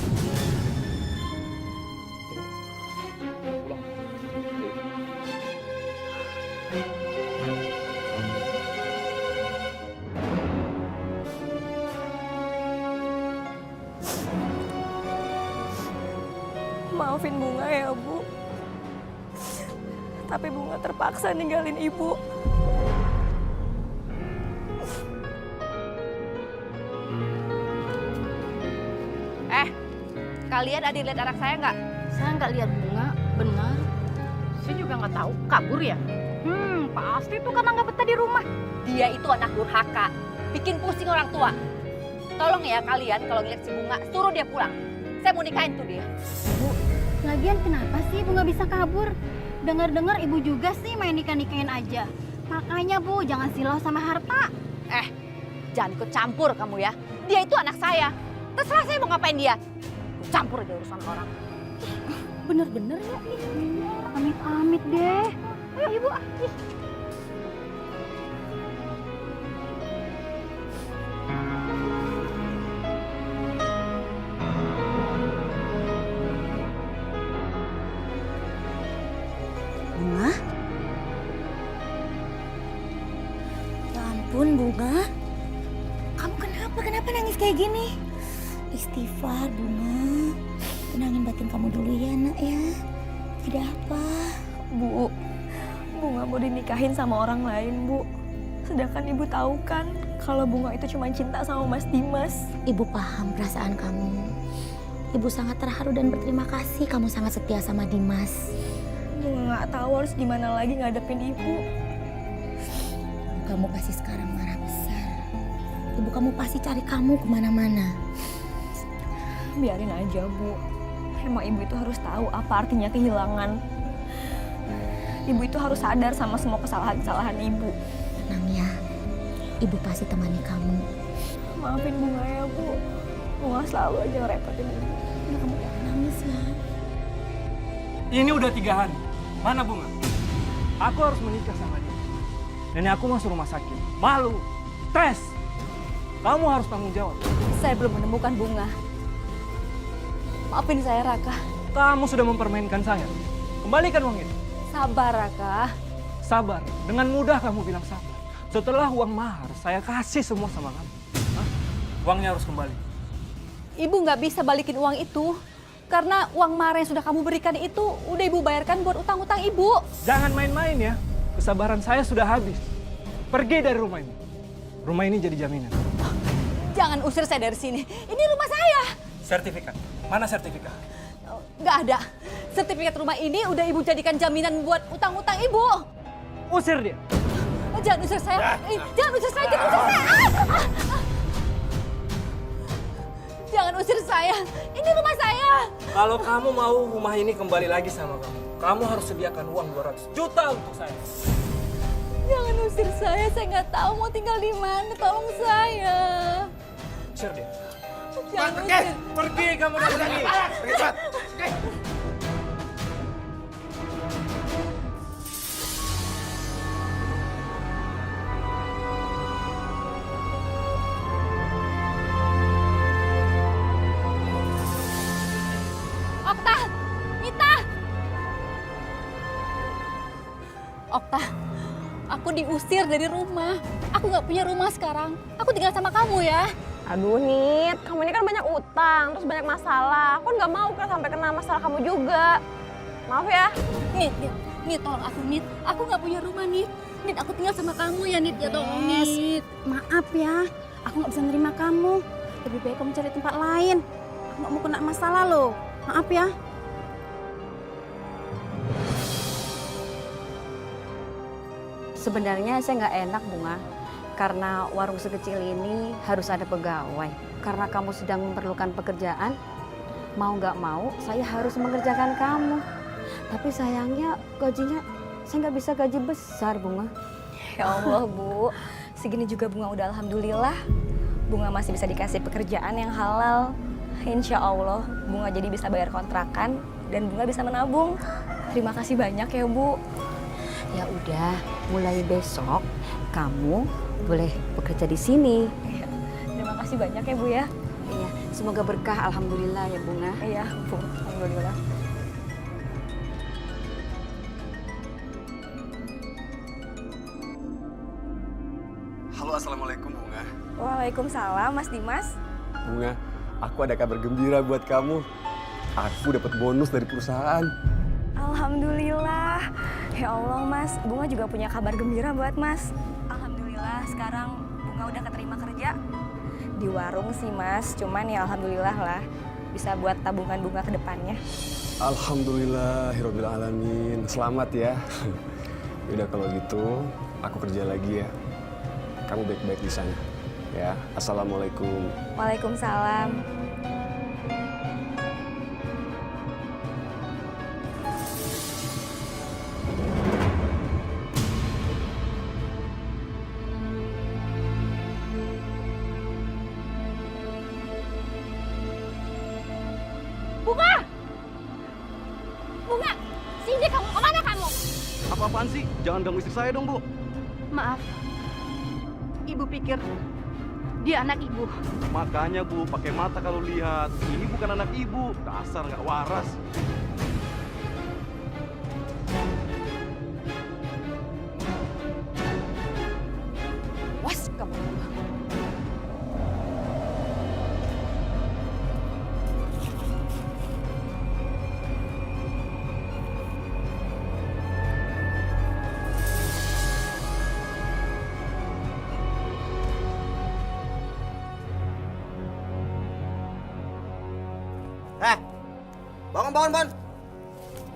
Maafin Bunga ya, Bu. Tapi Bunga terpaksa ninggalin Ibu. Kalian ada lihat anak saya nggak? Saya nggak lihat Bunga, benar. Saya juga nggak tahu, kabur ya? Pasti itu karena nggak betah di rumah. Dia itu anak durhaka, bikin pusing orang tua. Tolong ya kalian kalau ngeliat si Bunga, suruh dia pulang. Saya mau nikahin tuh dia. Bu, lagian kenapa sih Bunga bisa kabur? Dengar-dengar Ibu juga sih main nikah-nikahin aja. Makanya Bu, jangan silau sama harta. Jangan ikut campur kamu ya. Dia itu anak saya. Terserah saya mau ngapain dia. Campur aja urusan orang. Bener-bener ya nih. Amit-amit deh. Ayo Ibu. Bunga? Ya ampun, Bunga. Kamu kenapa nangis kayak gini? Istighfar, Bunga. Tenangin batin kamu dulu ya, nak ya. Ada apa? Bu, Bunga mau dinikahin sama orang lain, Bu. Sedangkan Ibu tahu kan kalau Bunga itu cuma cinta sama Mas Dimas. Ibu paham perasaan kamu. Ibu sangat terharu dan berterima kasih kamu sangat setia sama Dimas. Bunga nggak tahu harus gimana lagi ngadepin Ibu. Kamu pasti sekarang marah besar. Ibu kamu pasti cari kamu kemana-mana. Biarin aja, Bu. Emang Ibu itu harus tahu apa artinya kehilangan. Ibu itu harus sadar sama semua kesalahan-kesalahan Ibu. Tenang ya, Ibu pasti temani kamu. Maafin Bunga ya, Bu. Bunga selalu aja ngerepotin Ibu. Ya, kamu jangan nangis ya. Ini udah 3 hari. Mana Bunga? Aku harus menikah sama dia. Dan aku masuk rumah sakit. Malu. Tes. Kamu harus tanggung jawab. Saya belum menemukan Bunga. Maafin saya, Raka. Kamu sudah mempermainkan saya. Kembalikan uang itu. Sabar, Raka. Sabar. Dengan mudah kamu bilang sabar. Setelah uang mahar, saya kasih semua sama kamu. Hah? Uangnya harus kembali. Ibu nggak bisa balikin uang itu. Karena uang mahar yang sudah kamu berikan itu udah Ibu bayarkan buat utang-utang Ibu. Jangan main-main ya. Kesabaran saya sudah habis. Pergi dari rumah ini. Rumah ini jadi jaminan. Jangan usir saya dari sini. Ini rumah saya. Sertifikat. Mana sertifikat? Nggak ada. Sertifikat rumah ini udah Ibu jadikan jaminan buat utang-utang Ibu. Usir dia. Jangan usir saya. Jangan usir saya. Jangan usir saya. Jangan usir saya. Ini rumah saya. Kalau kamu mau rumah ini kembali lagi sama kamu harus sediakan uang 200 juta untuk saya. Jangan usir saya nggak tahu mau tinggal di mana. Tolong saya. Usir dia. Jangan usir. Pergi kamu dari sini. Pergi cepat. Okta, Mita. Okta, aku diusir dari rumah. Aku nggak punya rumah sekarang. Aku tinggal sama kamu ya. Aduh Nit, kamu ini kan banyak utang, terus banyak masalah. Aku nggak mau kan sampai kena masalah kamu juga. Maaf ya. Nit, tolong aku, Nit. Aku nggak punya rumah, Nit. Nit, aku tinggal sama kamu ya, Nit. Ya tolong, Nit. Maaf ya, aku nggak bisa nerima kamu. Lebih baik kamu cari tempat lain. Aku nggak mau kena masalah loh. Maaf ya. Sebenarnya saya nggak enak, Bunga. Karena warung sekecil ini harus ada pegawai. Karena kamu sedang memerlukan pekerjaan, mau nggak mau saya harus mengerjakan kamu. Tapi sayangnya gajinya saya nggak bisa gaji besar, Bunga. Ya Allah, Bu. Segini juga Bunga udah alhamdulillah. Bunga masih bisa dikasih pekerjaan yang halal. Insya Allah Bunga jadi bisa bayar kontrakan dan Bunga bisa menabung. Terima kasih banyak ya, Bu. Ya udah, mulai besok kamu boleh bekerja di sini. Terima kasih banyak ya, Bu ya. Iya, semoga berkah. Alhamdulillah ya, Bunga. Iya, Bu. Alhamdulillah. Halo, assalamualaikum Bunga. Waalaikumsalam, Mas Dimas. Bunga, aku ada kabar gembira buat kamu. Aku dapat bonus dari perusahaan. Alhamdulillah. Ya Allah, Mas. Bunga juga punya kabar gembira buat Mas. Alhamdulillah, sekarang Bunga udah keterima kerja. Di warung sih, Mas. Cuman ya alhamdulillah lah. Bisa buat tabungan Bunga ke depannya. Alhamdulillahirabbil alamin. Selamat ya. Yaudah kalau gitu, aku kerja lagi ya. Kamu baik-baik di sana. Ya, assalamualaikum. Waalaikumsalam. Bunga! Bunga! Sini kamu, kemana kamu? Apa-apaan sih? Jangan ganggu istri saya dong, Bu. Maaf. Ibu pikir dia anak ibu. Makanya, Bu, pakai mata kalau lihat. Ini bukan anak ibu. Dasar nggak waras. Was kamu. Bangun.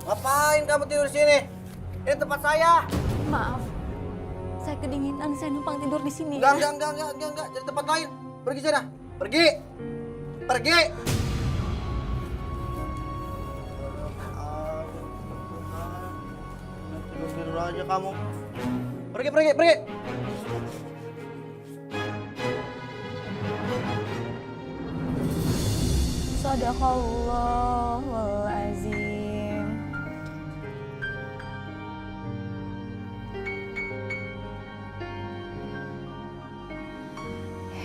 Ngapain kamu tidur di sini? Ini tempat saya. Maaf. Saya kedinginan, saya numpang tidur di sini. Enggak. Cari tempat lain. Pergi sana. Pergi. Tidur aja kamu. Pergi. Sadaqallahul azim.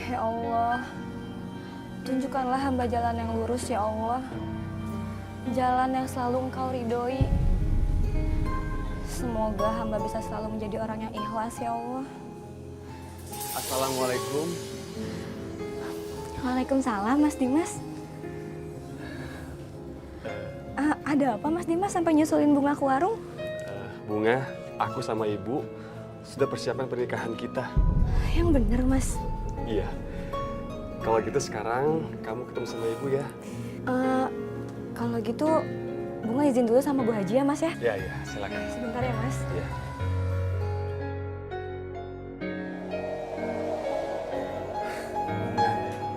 Ya Allah, tunjukkanlah hamba jalan yang lurus ya Allah. Jalan yang selalu Engkau ridhoi. Semoga hamba bisa selalu menjadi orang yang ikhlas ya Allah. Assalamualaikum. Waalaikumsalam, Mas Dimas. Ada apa Mas Dimas sampai nyusulin Bunga ke warung? Bunga, aku sama Ibu sudah persiapan pernikahan kita. Yang bener, Mas. Iya. Kalau gitu sekarang kamu ketemu sama Ibu ya. Kalau gitu Bunga izin dulu sama Bu Haji ya, Mas ya? Iya, silakan. Sebentar ya, Mas. Iya.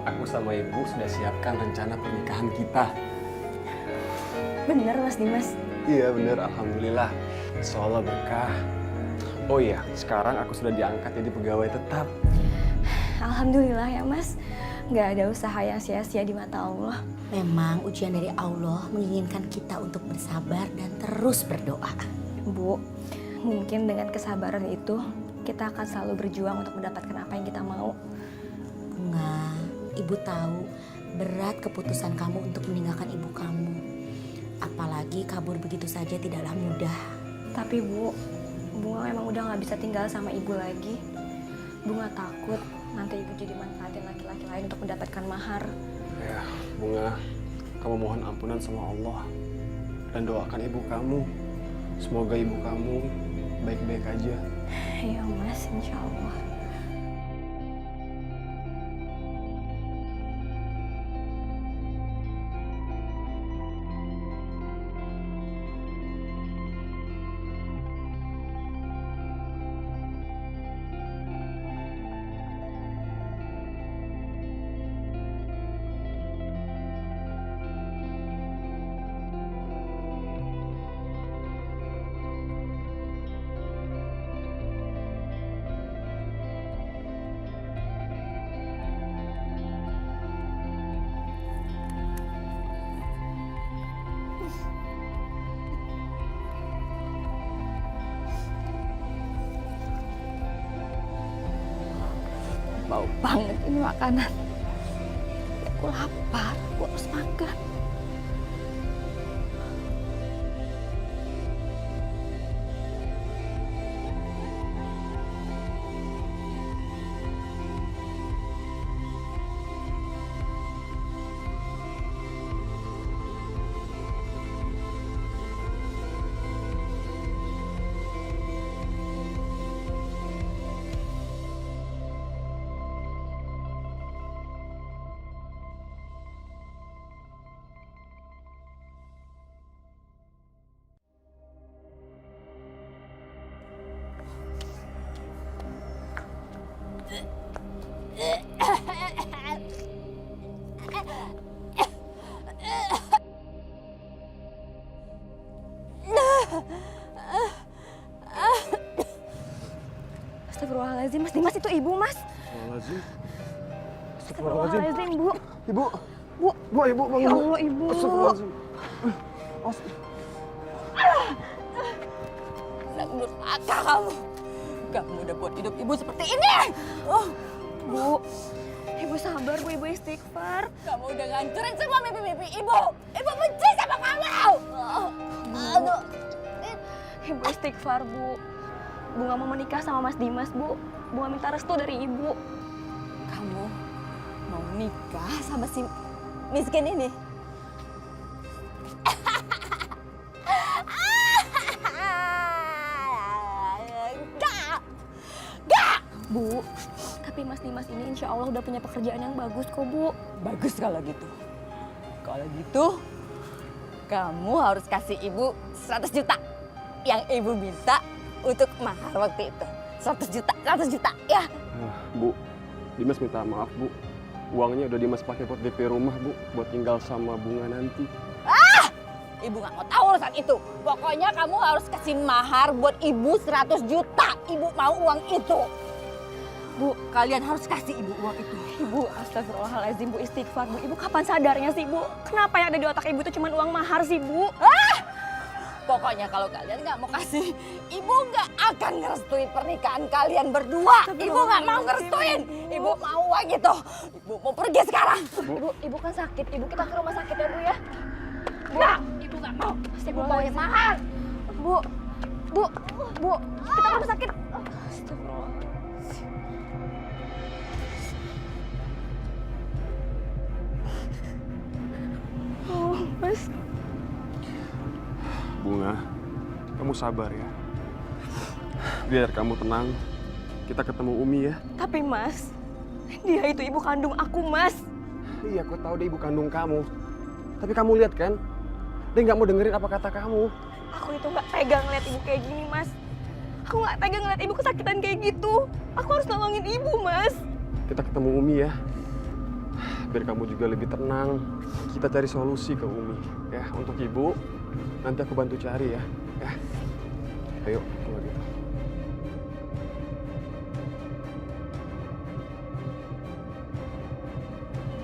Aku sama Ibu sudah siapkan rencana pernikahan kita. Bener, Mas Dimas. Iya bener, alhamdulillah. Insyaallah berkah. Oh iya, sekarang aku sudah diangkat jadi pegawai tetap. Alhamdulillah ya, Mas. Nggak ada usaha yang sia-sia di mata Allah. Memang ujian dari Allah menginginkan kita untuk bersabar dan terus berdoa. Bu, mungkin dengan kesabaran itu kita akan selalu berjuang untuk mendapatkan apa yang kita mau. Bunga, Ibu tahu berat keputusan kamu untuk meninggalkan ibu kamu. Apalagi kabur begitu saja tidaklah mudah. Tapi Bu, Bunga memang udah nggak bisa tinggal sama ibu lagi. Bunga takut nanti ibu jadi manfaatin laki-laki lain untuk mendapatkan mahar. Ya, Bunga, kamu mohon ampunan sama Allah. dan doakan ibu kamu. Semoga ibu kamu baik-baik aja. Iya Mas, insya Allah. Bau banget ini makanan. Aku lapar, aku harus makan. Astagfirullahaladzim, Mas Dimas itu ibu, Mas. Astagfirullahaladzim. Astagfirullahaladzim, Bu. Ibu. Bu. Bu, ibu bangun. Ya Allah, Ibu. Astagfirullahaladzim. Anak durhaka kamu. Kamu udah buat hidup ibu seperti ini. Bu, ibu sabar, Bu. Ibu istighfar. Kamu udah ngancurin semua mimpi-mimpi ibu. Ibu benci sama kamu. Aduh. Ibu istighfar, Bu. Bunga mau menikah sama Mas Dimas, Bu. Bunga minta restu dari Ibu. Kamu mau nikah sama si miskin ini? Gak! Bu, tapi Mas Dimas ini insya Allah udah punya pekerjaan yang bagus kok, Bu. Bagus kalau gitu. Kalau gitu, kamu harus kasih ibu 100 juta yang ibu minta untuk mahar waktu itu. 100 juta, ya. Bu, Dimas minta maaf, Bu. Uangnya udah Dimas pakai buat DP rumah, Bu. Buat tinggal sama Bunga nanti. Ibu nggak mau tahu urusan itu. Pokoknya kamu harus kasih mahar buat ibu 100 juta. Ibu mau uang itu. Bu, kalian harus kasih ibu uang itu. Ibu, astagfirullahaladzim, Bu, istighfar, Bu. Ibu kapan sadarnya sih, Bu? Kenapa yang ada di otak Ibu itu cuma uang mahar sih, Bu? Pokoknya kalau kalian nggak mau kasih, ibu nggak akan ngerestuin pernikahan kalian berdua. Ibu nggak mau ngerestuin. Ibu mau uang itu. Ibu mau pergi sekarang. Ibu kan sakit. Ibu kita ke rumah sakit ya, Bu ya? Nggak, ibu nggak mau. Ibu mau yang mahal. Bu, kita ke rumah sakit. Astagfirullah. Oh, Mas. Bunga, kamu sabar ya. Biar kamu tenang. Kita ketemu Umi ya. Tapi Mas, dia itu ibu kandung aku, Mas. Iya, aku tahu dia ibu kandung kamu. Tapi kamu lihat kan, dia nggak mau dengerin apa kata kamu. Aku itu nggak tega ngeliat ibu kayak gini, Mas. Aku nggak tega ngeliat ibu kesakitan kayak gitu. Aku harus nolongin ibu, Mas. Kita ketemu Umi ya. Biar kamu juga lebih tenang. Kita cari solusi ke Umi ya untuk ibu. Nanti aku bantu cari ya. Ayo kalau gitu.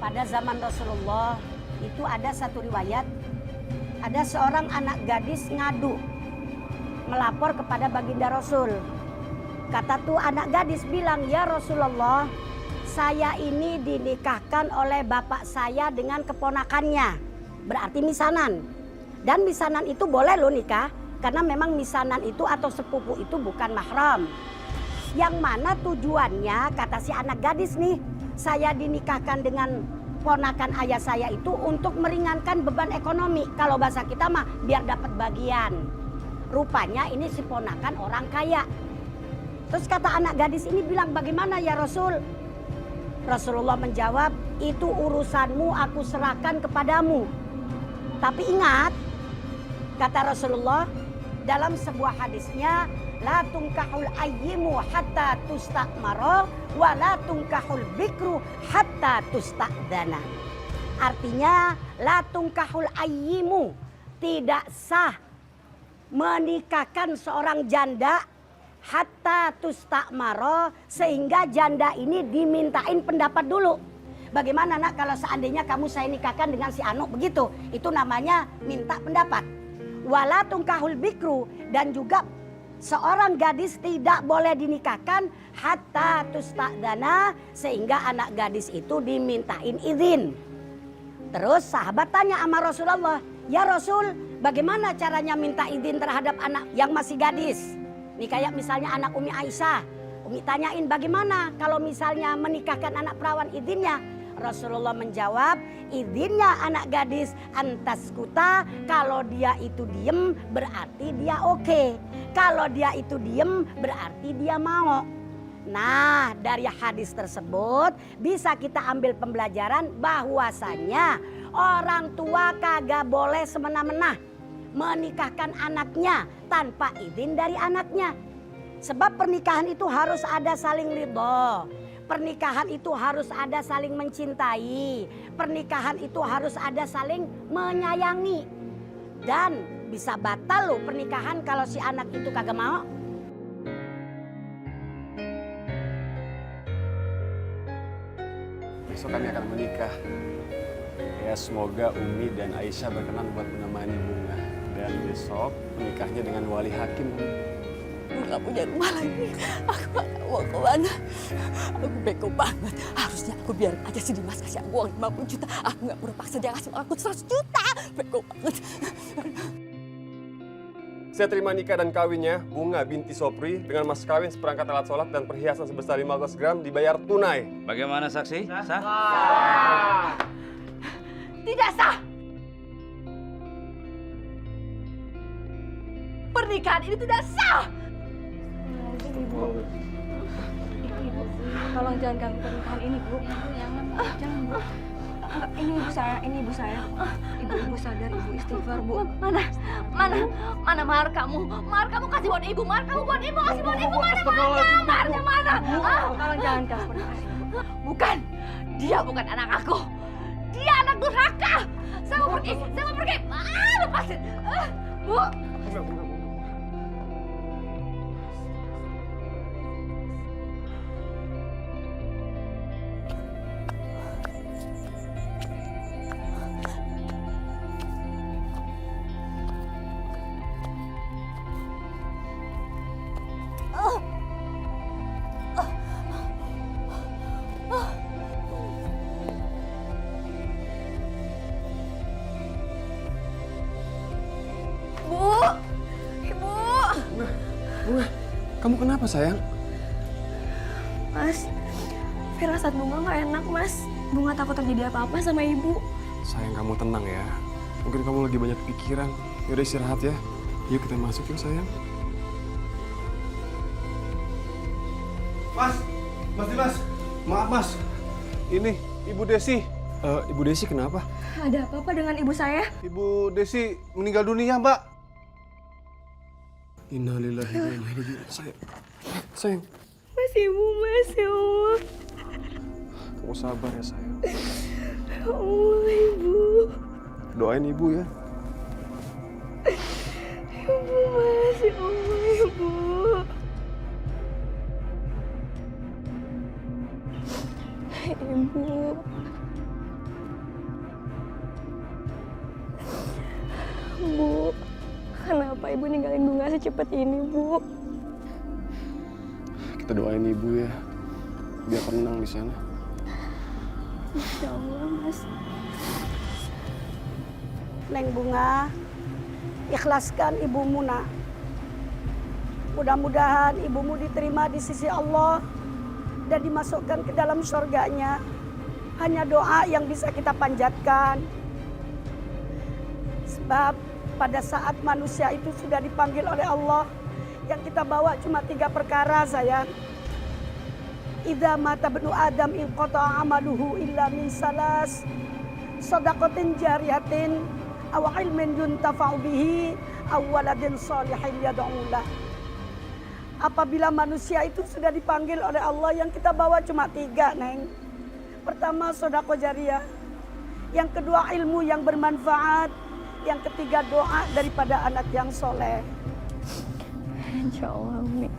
Pada zaman Rasulullah itu ada satu riwayat, ada seorang anak gadis ngadu melapor kepada baginda Rasul. Kata tuh anak gadis bilang, "Ya Rasulullah, saya ini dinikahkan oleh bapak saya dengan keponakannya." Berarti misanan. Dan misanan itu boleh loh nikah, karena memang misanan itu atau sepupu itu bukan mahram. Yang mana tujuannya, kata si anak gadis nih, saya dinikahkan dengan ponakan ayah saya itu untuk meringankan beban ekonomi. Kalau bahasa kita mah biar dapat bagian. Rupanya ini si ponakan orang kaya. Terus kata anak gadis ini bilang, bagaimana ya Rasul? Rasulullah menjawab, itu urusanmu aku serahkan kepadamu. Tapi ingat, kata Rasulullah dalam sebuah hadisnya, la tungkahul ayyimu hatta tustakmaro wa la tungkahul bikru hatta tustakdana. Artinya, la tungkahul ayyimu, tidak sah menikahkan seorang janda hatta tustakmaro, sehingga janda ini dimintain pendapat dulu. Bagaimana nak kalau seandainya kamu saya nikahkan dengan si Anu begitu? Itu namanya minta pendapat. Wala tungkahul bikru, dan juga seorang gadis tidak boleh dinikahkan hatta tustakdana, sehingga anak gadis itu dimintain izin. Terus sahabat tanya sama Rasulullah, ya Rasul, bagaimana caranya minta izin terhadap anak yang masih gadis? Nih kayak misalnya anak Umi Aisyah, Umi tanyain bagaimana kalau misalnya menikahkan anak perawan izinnya? Rasulullah menjawab, izinnya anak gadis antaskuta, kalau dia itu diem berarti dia oke. Kalau dia itu diem berarti dia mau. Nah, dari hadis tersebut bisa kita ambil pembelajaran bahwasanya orang tua kagak boleh semena-mena menikahkan anaknya tanpa izin dari anaknya. Sebab pernikahan itu harus ada saling ridho. Pernikahan itu harus ada saling mencintai. Pernikahan itu harus ada saling menyayangi. Dan bisa batal loh pernikahan kalau si anak itu kagak mau. Besok kami akan menikah. Ya, semoga Umi dan Aisyah berkenan buat menemani Bunga. Dan besok menikahnya dengan wali hakim. Aku gak punya rumah lagi. Aku gak tahu mau kemana. Aku beko banget. Harusnya aku biarin aja si Dimas kasih aku uang 50 juta. Aku gak perlu paksa dia kasih aku 100 juta. Beko banget. Saya terima nikah dan kawinnya Bunga binti Sopri dengan mas kawin seperangkat alat sholat dan perhiasan sebesar 15 gram dibayar tunai. Bagaimana saksi? Sah? Tidak sah. Pernikahan ini tidak sah. Ibu, tolong jangan ganggu pernikahan ini, Bu. Jangan, Bu. Ini ibu saya. Ibu sadar, Ibu istighfar, Bu. Mana mahar kamu? Mahar kamu kasih buat ibu, mahar kamu buat ibu, kasih buat ibu. Mana maharnya? Maharnya mana? Tolong jangan ganggu pernikahan ini. Bukan, dia bukan anak aku. Dia anak durhaka. Saya mau pergi. Lepasin. Bu. Bunga, kamu kenapa sayang? Mas, firasat Bunga nggak enak, Mas. Bunga takut terjadi apa-apa sama Ibu. Sayang, kamu tenang ya. Mungkin kamu lagi banyak pikiran. Yaudah istirahat ya. Yuk kita masuk yuk sayang. Mas Dimas, maaf Mas. Ini Ibu Desi. Ibu Desi kenapa? Ada apa-apa dengan ibu saya? Ibu Desi meninggal dunia, Mbak. Innalillahi wa inna ilaihi raji'un. Sayang. Mas, Ibu, Mas, ya Allah. Kamu sabar ya sayang. Ya Allah, Ibu. Doain Ibu ya. Ibu, Mas, ya Allah, Ibu. Ibu. Bu, kenapa Ibu ninggalin Bunga secepat ini, Bu? Kita doain Ibu ya. Biar tenang di sana. Insya Allah, Mas. Neng Bunga, ikhlaskan ibumu nak. Mudah-mudahan ibumu diterima di sisi Allah dan dimasukkan ke dalam surganya. hanya doa yang bisa kita panjatkan. Sebab pada saat manusia itu sudah dipanggil oleh Allah, yang kita bawa cuma 3 perkara sayang. Idza mata ibnu Adam inqata'a amaluhu illa min salas. Shadaqatin jariyatin aw ilmin yuntafa'u bihi aw waladin shalihin yad'u lah. Apabila manusia itu sudah dipanggil oleh Allah, yang kita bawa cuma 3, Neng. Pertama, sedekah jariyah. Yang kedua, ilmu yang bermanfaat. Yang ketiga, doa daripada anak yang soleh. Insya Allah, Umi.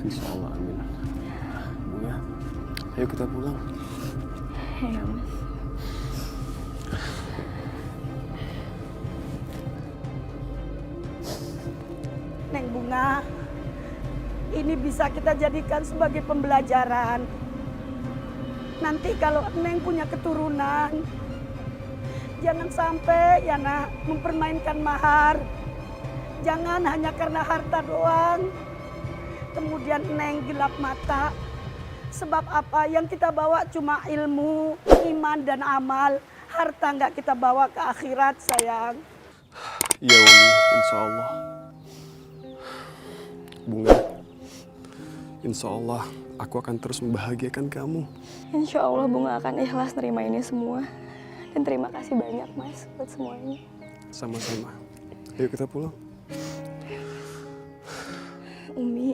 Insya Allah, amin. Bunga, ayo kita pulang. Ya, Mas. Neng Bunga, ini bisa kita jadikan sebagai pembelajaran. Nanti kalau Neng punya keturunan, jangan sampai ya nak mempermainkan mahar. Jangan hanya karena harta doang. Kemudian Neng gelap mata. Sebab apa? Yang kita bawa cuma ilmu, iman dan amal. Harta nggak kita bawa ke akhirat, sayang. Iya Umi, insya Allah. Bunga, insya Allah aku akan terus membahagiakan kamu. Insya Allah Bunga akan ikhlas nerima ini semua. Dan terima kasih banyak Mas buat semuanya. Sama-sama. Ayo kita pulang. Umi,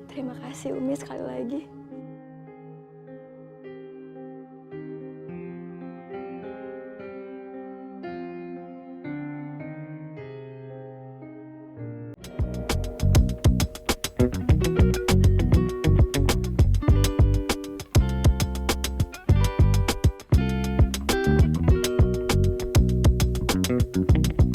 terima kasih Umi sekali lagi. Thank you.